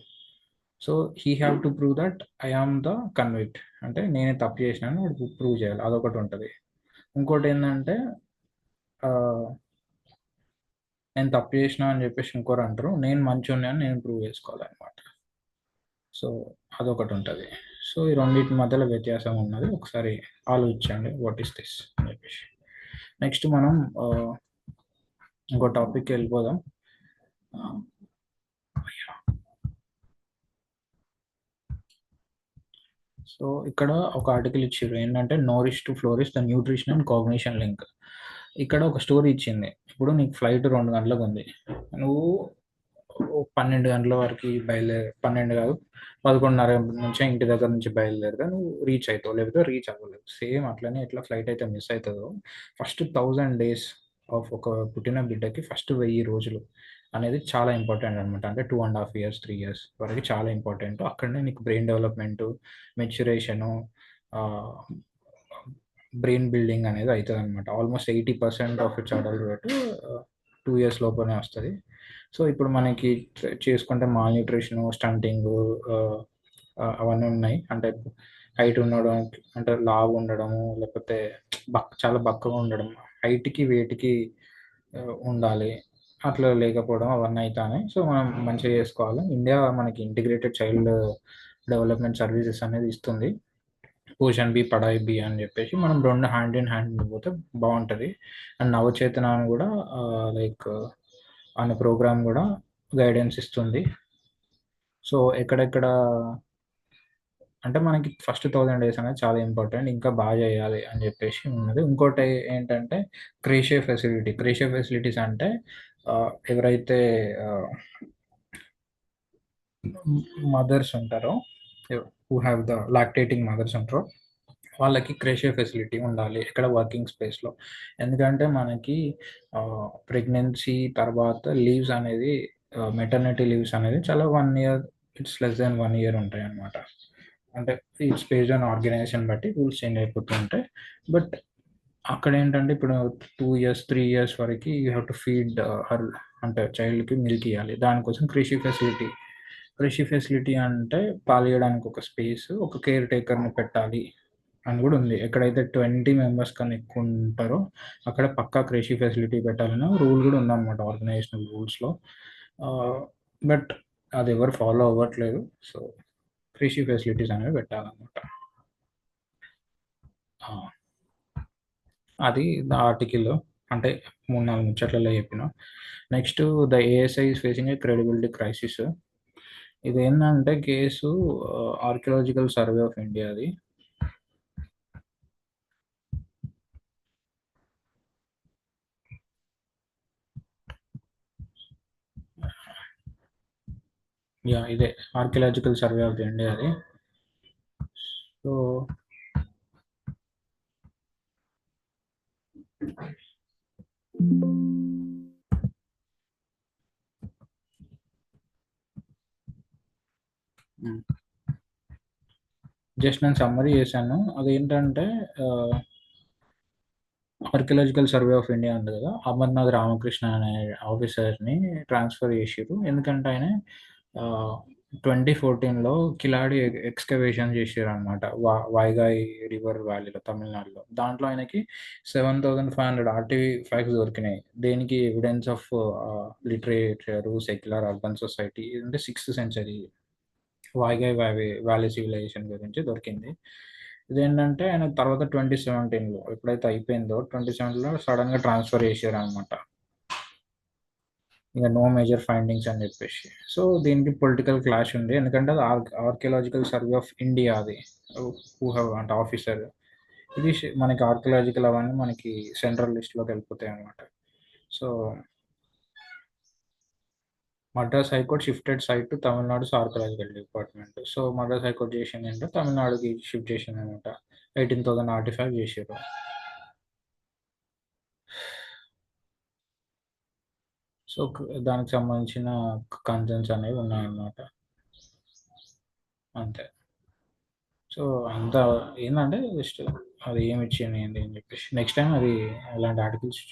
So, he have to prove that I am the convict. అంటే నేనే తప్పు చేసినాను వాడు ప్రూవ్ చేయాలి. అదొకటుంటది. ఇంకోటేందంటే ఆహ్, నేను తప్పు చేసినా అని చెప్పేసి ఇంకోరంటరు. నేను మంచోడిని అని నేను ప్రూవ్ చేసుకోవాలనమాట. సో, అదొకటుంటది. సో, ఈ రెండిటి మధ్యలో వ్యత్యాసం ఉన్నది. ఒకసారి ఆలోచించండి. వాట్ ఈస్ దిస్ అని చెప్పేసి. నెక్స్ట్ మనం ఇంకో టాపిక్‌కెళ్ళిపోదాం. ఆహ్, సో, ఇక్కడ ఒక ఆర్టికల్ ఇచ్చిర్రు. ఏంటంటే 'nourish to flourish the nutrition and cognition link.' ఇక్కడ ఒక స్టోరీ ఇచ్చింది. ఇప్పుడు నీకు ఫ్లైట్ 2 గంటలకుంది. నువ్వు 12 గంటల వరకు 12 కాదు, 11:30 నుంచే ఇంటి దగ్గర నుంచి బయలుదేరితే నువ్వు రీచ్ అవుతావు, లేకపోతే రీచ్ అవ్వలేవు. సేమ్ అట్లనే ఎట్లా ఫ్లైట్ అయితే మిస్ అవుతుందో, ఫస్ట్ 1000 days ఆఫ్ ఒక పుట్టిన బిడ్డకి ఫస్ట్ 1000 రోజులు అనేది చాలా ఇంపార్టెంట్ అనమాట. అంటే 2.5 years 3 years వరకు చాలా ఇంపార్టెంట్. అక్కడనే నీకు బ్రెయిన్ డెవలప్మెంట్, మెచ్యురేషను, బ్రెయిన్ బిల్డింగ్ అనేది అవుతుంది అనమాట. Almost 80% of it's adult rate 2 years లోపలనే వస్తుంది. సో ఇప్పుడు మనకి చేసుకుంటే మాల్ న్యూట్రిషన్, స్టంటింగ్ అవన్నీ ఉన్నాయి. అంటే హైట్ ఉండడం, అంటే లావు ఉండడము, లేకపోతే చాలా బక్కగా ఉండడం, హైట్కి వెయిట్కి ఉండాలి, అట్లా లేకపోవడం అవన్నీ అవుతాయి. సో మనం మంచిగా చేసుకోవాలి. ఇండియా మనకి ఇంటిగ్రేటెడ్ చైల్డ్ డెవలప్మెంట్ సర్వీసెస్ అనేది ఇస్తుంది. పోషన్ బి, పడాయి బి అని చెప్పేసి మనం రెండు హ్యాండ్ ఇన్ హ్యాండ్ పోతే బాగుంటుంది. అండ్ నవచేతన అని కూడా లైక్ అనే ప్రోగ్రామ్ కూడా గైడెన్స్ ఇస్తుంది. సో ఎక్కడెక్కడ అంటే మనకి ఫస్ట్ 1000 days అనేది చాలా ఇంపార్టెంట్, ఇంకా బాగా చేయాలి అని చెప్పేసి ఉన్నది. ఇంకోటి ఏంటంటే క్రేషే ఫెసిలిటీస్ అంటే ఎవరైతే మదర్స్ ఉంటారో, who have the lactating mothers ఉంటారో, వాళ్ళకి క్రేషే ఫెసిలిటీ ఉండాలి ఇక్కడ వర్కింగ్ స్పేస్లో. ఎందుకంటే మనకి ప్రెగ్నెన్సీ తర్వాత లీవ్స్ అనేది, మెటర్నిటీ లీవ్స్ అనేది చాలా 1 year, it's less than 1 year ఉంటాయి అన్నమాట. అంటే ఇట్స్ బేస్డ్ ఆన్ ఆర్గనైజేషన్ బట్టి రూల్స్ చేంజ్ అయిపోతూ ఉంటాయి. బట్ అక్కడ ఏంటంటే ఇప్పుడు 2 years 3 years వరకు you have to feed her, అంటే చైల్డ్కి మిల్క్ ఇవ్వాలి. దానికోసం కృషి ఫెసిలిటీ అంటే పాలియడానికి ఒక స్పేస్, ఒక కేర్ టేకర్ని పెట్టాలి అని కూడా ఉంది. ఎక్కడైతే 20 members కన్నా ఎక్కువ ఉంటారో అక్కడ పక్కా కృషి ఫెసిలిటీ పెట్టాలని రూల్ కూడా ఉందన్నమాట ఆర్గనైజేషనల్ రూల్స్లో. బట్ అది ఎవరు ఫాలో అవ్వట్లేదు. సో కృషి ఫెసిలిటీస్ అనేవి పెట్టాలన్నమాట. అది ఆర్టికల్, అంటే 3-4 ముచ్చట్లలో చెప్పిన. Next, the ASI is facing A credibility crisis. ఇది ఏంటంటే case archaeological survey of India అది. ఇదే ఆర్కియాలజికల్ సర్వే ఆఫ్ ఇండియా అది. సో జస్ట్ నేను సమ్మరీ చేశాను. అదేంటంటే ఆర్కియాలజికల్ సర్వే ఆఫ్ ఇండియా ఉంది కదా, అమర్నాథ్ రామకృష్ణ అనే ఆఫీసర్ని ట్రాన్స్ఫర్ చేసిరు. ఎందుకంటే ఆయన 2014లో కిలాడి ఎక్స్కవేషన్ చేసారు అనమాట, వైగాయ్ రివర్ వ్యాలీలో, తమిళనాడులో. దాంట్లో ఆయనకి 7500 ఆర్టిఫాక్ట్స్ దొరికినాయి. దేనికి evidence of literature, secular urban society, అంటే 6th century వైగాయ్ వ్యాలీ సివిలైజేషన్ గురించి దొరికింది. ఇదేంటంటే ఆయన తర్వాత 2017లో ఎప్పుడైతే అయిపోయిందో 2017లో సడన్గా ట్రాన్స్ఫర్ చేశారు అనమాట, ఇంకా నో మేజర్ ఫైండింగ్స్ అని చెప్పేసి. సో దీనికి పొలిటికల్ క్లాష్ ఉంది, ఎందుకంటే అది ఆర్కియాలజికల్ సర్వే ఆఫ్ ఇండియా అది, హూ హ్యావ్ అంటే ఆఫీసర్. ఇది మనకి ఆర్కియాలజికల్ అవన్నీ మనకి సెంట్రల్ లిస్ట్లోకి వెళ్ళిపోతాయి అనమాట. So Madras high court shifted site to Tamil Nadu archaeological department. So Madras high court చేసింది అంటే తమిళనాడుకి షిఫ్ట్ చేసింది అనమాట. 18,000 ఆర్టిఫాక్ట్ చేసారు. సో దానికి సంబంధించిన కన్సర్న్స్ అనేవి ఉన్నాయన్నమాట, అంతే. సో అంత ఏంటంటే జస్ట్ అది ఏమి ఇచ్చింది ఏంటి అని చెప్పేసి, నెక్స్ట్ టైం అది అలాంటి articles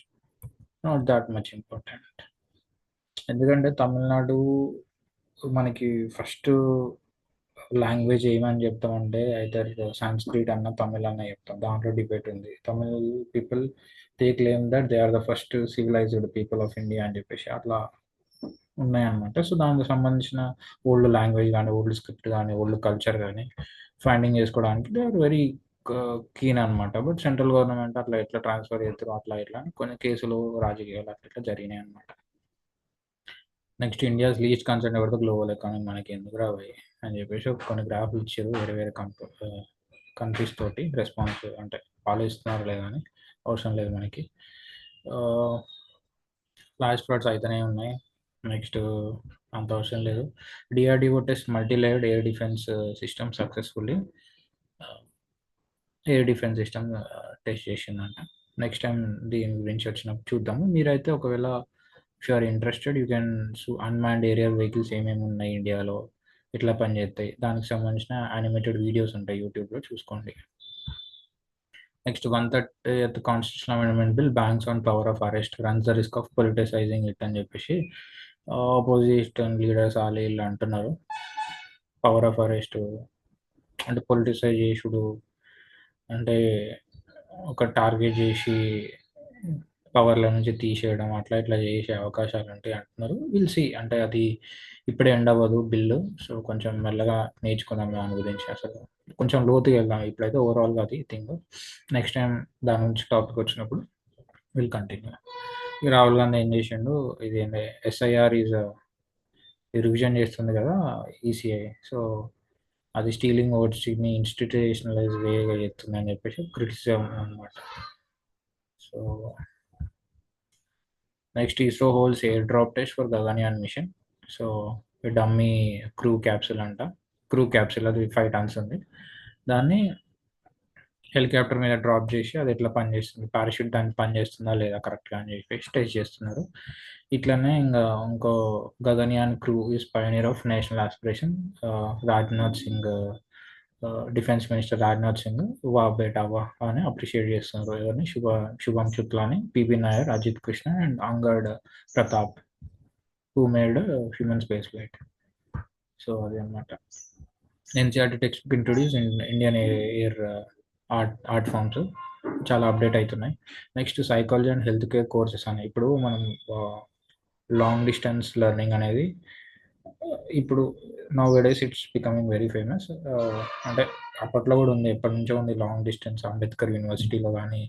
not that much important. ఎందుకంటే తమిళనాడు మనకి ఫస్ట్ లాంగ్వేజ్ ఏమని చెప్తామంటే ఐదర్ సాంస్క్రిట్ అన్న తమిళ్ అన్న చెప్తాం. దాంట్లో డిబేట్ ఉంది. Tamil people they claim that they are the first civilized people of India అని చెప్పేసి అట్లా ఉన్నాయన్నమాట. సో దానికి సంబంధించిన ఓల్డ్ లాంగ్వేజ్ కానీ, ఓల్డ్ స్క్రిప్ట్ కానీ, ఓల్డ్ కల్చర్ కానీ ఫైండింగ్ చేసుకోవడానికి దే ఆర్ వెరీ కీన్ అనమాట. బట్ సెంట్రల్ గవర్నమెంట్ అట్లా ఎట్లా ట్రాన్స్ఫర్ చేస్తారు అట్లా ఇట్లా అని కొన్ని కేసులు, రాజకీయాలు అట్లా ఇట్లా జరిగినాయి అనమాట. నెక్స్ట్, ఇండియాస్ లీస్ట్ కన్సర్న్ ఎవరితో గ్లోబల్ ఎకానమీ మనకి ఎందుకు రావాలి అని చెప్పేసి కొన్ని గ్రాఫ్లు ఇచ్చారు వేరే వేరే కంట్రీస్ తోటి రెస్పాన్స్, అంటే ఫాలో ఇస్తున్నారు లేదా అని అవసరం లేదు మనకి. ఫ్లాష్ ఫ్లడ్స్ అయితేనే ఉన్నాయి. నెక్స్ట్ అంత అవసరం లేదు. DRDO test multi layered air defence system successfully air defence system test చేసిందంట. నెక్స్ట్ టైం దీని గురించి వచ్చినప్పుడు చూద్దాము. మీరైతే ఒకవేళ if you are interested you can unmanned aerial vehicles ఏమేమి ఉన్నాయి ఇండియాలో, ఎట్లా పనిచేస్తాయి, దానికి సంబంధించిన యానిమేటెడ్ వీడియోస్ ఉంటాయి యూట్యూబ్లో, చూసుకోండి. Next 130th constitutional amendment bill bans on power of arrest runs the risk of politicising it అని చెప్పేసి ఆపోజిషన్ లీడర్స్ వాళ్ళు వీళ్ళు అంటున్నారు. పవర్ ఆఫ్ అరెస్ట్ అంటే పొలిటిసైజ్ చేసుడు, అంటే ఒక టార్గెట్ చేసి పవర్ల నుంచి తీసేయడం, అట్లా ఇట్లా చేసే అవకాశాలు ఉంటాయి అంటున్నారు. విల్ సీ, అంటే అది ఇప్పుడే ఎండ్ అవ్వదు బిల్లు. సో కొంచెం మెల్లగా నేర్చుకుందాం దాని గురించి, అసలు కొంచెం లోతుగా వెళ్దాం. ఇప్పుడైతే ఓవరాల్గా అది థింగ్. నెక్స్ట్ టైం దాని నుంచి టాపిక్ వచ్చినప్పుడు విల్ కంటిన్యూ. రాహుల్ గాంధీ ఏం చేసిండు, ఇది ఎస్ఐఆర్ ఈజ్ రివిజన్ చేస్తుంది కదా ఈసీఐ, సో అది స్టీలింగ్ ఓట్స్ని ఇన్స్టిట్యూషనలైజ్ వేగా చేస్తుంది అని చెప్పేసి క్రిటిసిజం అనమాట. So next ISRO holds air drop test for Gaganyaan mission. So dummy crew capsule అంట, క్రూ క్యాప్సిల్ అది 5 tons ఉంది. దాన్ని హెలికాప్టర్ మీద డ్రాప్ చేసి అది ఎట్లా పనిచేస్తుంది, పారాషూట్ దానికి పనిచేస్తుందా లేదా కరెక్ట్గా అని చెప్పేసి టెస్ట్ చేస్తున్నారు. ఇట్లనే ఇంకా ఇంకో Gaganyaan crew is pioneer of national aspiration. Rajnath Singh, defence minister Rajnath Singh వా బేటా వా అని అప్రిషియేట్ చేస్తున్నారు. ఎవరిని, శుభం శుక్లాని, PB Nair, Ajit Krishna and Angad Pratap who made human space flight. So అది అనమాట. NCERT textbook introduce Indian air art forms చాలా అప్డేట్ అవుతున్నాయి. Next psychology and health care courses అని, ఇప్పుడు మనం లాంగ్ డిస్టెన్స్ లెర్నింగ్ అనేది ఇప్పుడు nowadays it's becoming very famous. అంటే అప్పట్లో కూడా ఉంది, ఎప్పటి నుంచో ఉంది లాంగ్ డిస్టెన్స్. అంబేద్కర్ యూనివర్సిటీలో కానీ,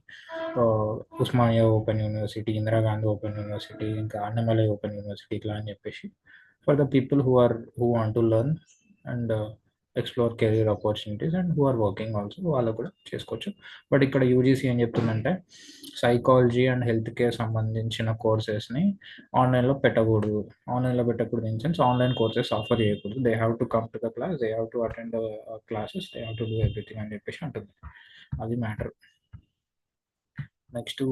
Osmania open university, Indira Gandhi open university, ఇంకా అన్నమలై ఓపెన్ యూనివర్సిటీ, ఇట్లా అని చెప్పేసి for the people who want to learn and explore career opportunities and who are working also, వాళ్ళు కూడా చేసుకోవచ్చు. బట్ ఇక్కడ యూజీసీ ఏం చెప్తుందంటే సైకాలజీ అండ్ హెల్త్ కేర్ సంబంధించిన కోర్సెస్ని ఆన్లైన్లో పెట్టకూడదు. ఆన్లైన్లో పెట్టకూడదు in sense online courses offer చేయకూడదు. They have to come to the class, they have to attend the classes, they have to do everything అని చెప్పేసి అంటుంది. అది మ్యాటర్. నెక్స్ట్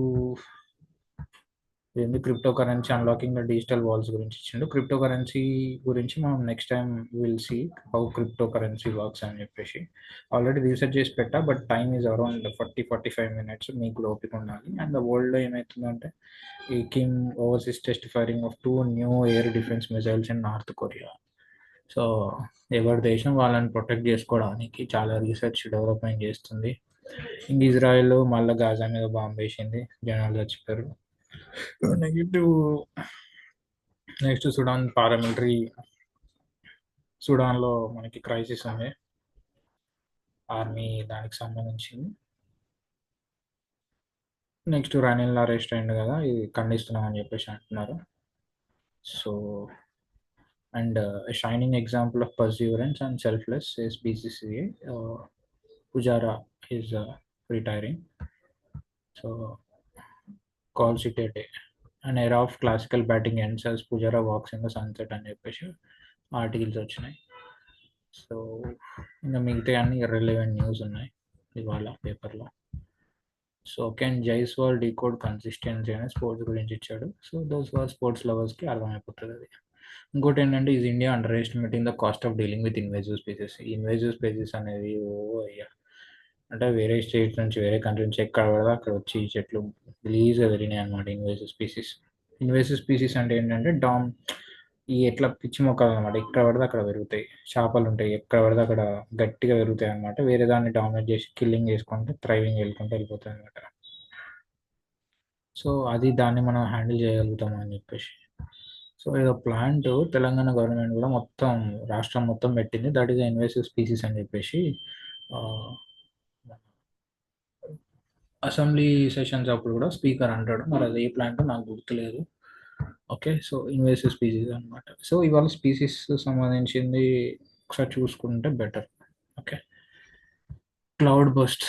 ఏంది, crypto currency unlocking the digital walls గురించి ఇచ్చిండు. Crypto currency గురించి మనం next time will see how crypto currency works అని చెప్పేసి ఆల్రెడీ రీసెర్చ్ చేసి పెట్టా, but time is around 40-45 minutes, మీకు కూడా ఓపిక ఉండాలి. అండ్ ద వరల్డ్లో ఏమవుతుందంటే ఈ Kim overseas test firing of 2 new air defence missiles in north Korea. So ఎవరి దేశం వాళ్ళని ప్రొటెక్ట్ చేసుకోవడానికి చాలా రీసెర్చ్ డెవలప్మెంట్ చేస్తుంది. ఇంక ఇజ్రాయెల్ మళ్ళీ గాజా మీద బాంబు వేసింది, జనాలు చచ్చిపోయారు. నెగిటివ్. నెక్స్ట్ సుడాన్ పారామిలిటరీ, సుడాన్లో మనకి క్రైసిస్ ఉంది, ఆర్మీ దానికి సంబంధించింది. నెక్స్ట్ రనిల్ అరెస్ట్ అయింది కదా, ఇది ఖండిస్తున్నాం అని చెప్పేసి అంటున్నారు. So and shining example of perseverance and selfless is BCCI. Pujara is retiring. So calls it A day, an era of classical batting ends as Pujara walks in the sunset అని చెప్పేసి articles వచ్చినాయి. సో ఇంకా మిగతా అన్ని irrelevant news ఉన్నాయి ఇవాళ పేపర్లో. So can Jaiswal decode consistency అనే స్పోర్ట్స్ గురించి ఇచ్చాడు. సో దోస్ ఫర్ స్పోర్ట్స్ లవర్స్కి అర్థమైపోతుంది అది. ఇంకోటి ఏంటంటే is India under estimating the cost of dealing with invasive species. Invasive species అనేది అయ్యా, అంటే వేరే స్టేట్ నుంచి, వేరే కంట్రీ నుంచి ఎక్కడ పడదా అక్కడ వచ్చి ఈ చెట్లు రిలీజ్గా పెరిగినాయి అనమాట ఇన్వేజివ్ స్పీసీస్. ఇన్వేజివ్ స్పీసీస్ అంటే ఏంటంటే ఈ ఎట్లా పిచ్చి మొక్కలు అనమాట, ఎక్కడ పడితే అక్కడ పెరుగుతాయి. చేపలు ఉంటాయి, ఎక్కడ పడితే అక్కడ గట్టిగా పెరుగుతాయి అనమాట. వేరే దాన్ని డామినేట్ చేసి కిల్లింగ్ చేసుకుంటే థ్రైవింగ్ వెళ్ళిపోతాయి అనమాట. సో అది దాన్ని మనం హ్యాండిల్ చేయగలుగుతాం అని చెప్పేసి. సో ఏదో ప్లాంట్ తెలంగాణ గవర్నమెంట్ కూడా మొత్తం రాష్ట్రం మొత్తం పెట్టింది, దట్ ఈస్ ఇన్వేసివ్ స్పీసీస్ అని చెప్పేసి. అసెంబ్లీ సెషన్స్ అప్పుడు కూడా స్పీకర్ అంటాడు, మరి అది ఏ ప్లాంట్ నాకు గుర్తులేదు. ఓకే, సో ఇన్వేసివ్ స్పీసీస్ అనమాట. సో ఇవాళ స్పీసీస్ సంబంధించింది ఒకసారి చూసుకుంటే బెటర్. ఓకే, క్లౌడ్ బస్ట్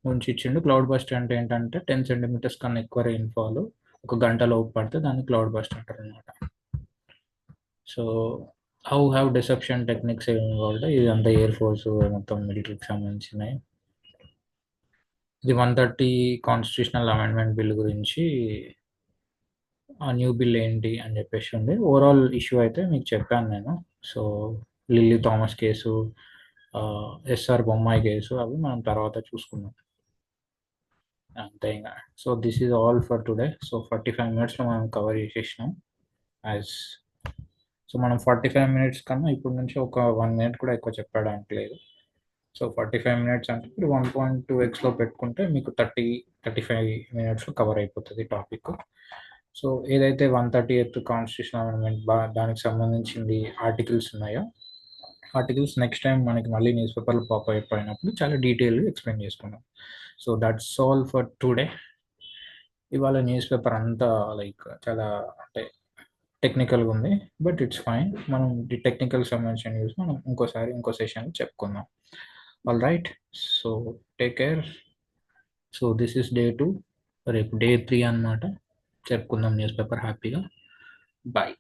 గురించి ఇచ్చిండు. క్లౌడ్ బస్ట్ అంటే ఏంటంటే 10 centimeters కన్నా ఎక్కువ రెయిన్ఫాల్ ఒక గంటలోపు పడితే దాన్ని క్లౌడ్ బస్ట్ అంటారు అనమాట. So how have deception techniques involved, ఇది అంతా ఎయిర్ ఫోర్స్ మొత్తం మిలిటరీకి సంబంధించినవి. ఇది 130 కాన్స్టిట్యూషనల్ అమెండ్మెంట్ బిల్ గురించి, ఆ న్యూ బిల్ ఏంటి అని చెప్పేసి ఉంది. ఓవరాల్ ఇష్యూ అయితే మీకు చెప్పాను నేను. So Lily Thomas case, S R Bommai case అవి మనం తర్వాత చూసుకుందాం అంతే ఇంకా. So this is all for today. So 45 మినిట్స్లో మనం కవర్ చేసేసినాం. యాజ్ సో మనం 45 మినిట్స్ కన్నా ఇప్పుడు నుంచి ఒక 1 మినిట్ కూడా ఎక్కువ చెప్పడానికి లేదు. సో 45 మినిట్స్ అంటే ఇప్పుడు 1.2x పెట్టుకుంటే మీకు 35 మినిట్స్లో కవర్ అయిపోతుంది టాపిక్. సో ఏదైతే 138th కాన్స్టిట్యూషన్ అమెండ్మెంట్ దానికి సంబంధించింది ఆర్టికల్స్ ఉన్నాయో, ఆర్టికల్స్ నెక్స్ట్ టైం మనకి మళ్ళీ న్యూస్ పేపర్లో పాప్ అయిపోయినప్పుడు చాలా డీటెయిల్గా ఎక్స్ప్లెయిన్ చేసుకున్నాం. So that's all for today. ఇవాళ న్యూస్ పేపర్ అంతా లైక్ చాలా అంటే టెక్నికల్గా ఉంది, బట్ ఇట్స్ ఫైన్. మనం ది టెక్నికల్ సంబంధించిన న్యూస్ మనం ఇంకో సెషన్ చెప్పుకుందాం. All right, so take care. So this is day 2, రేపు డే 3 అనమాట. చెప్పుకుందాం న్యూస్ పేపర్ హ్యాపీగా. బాయ్.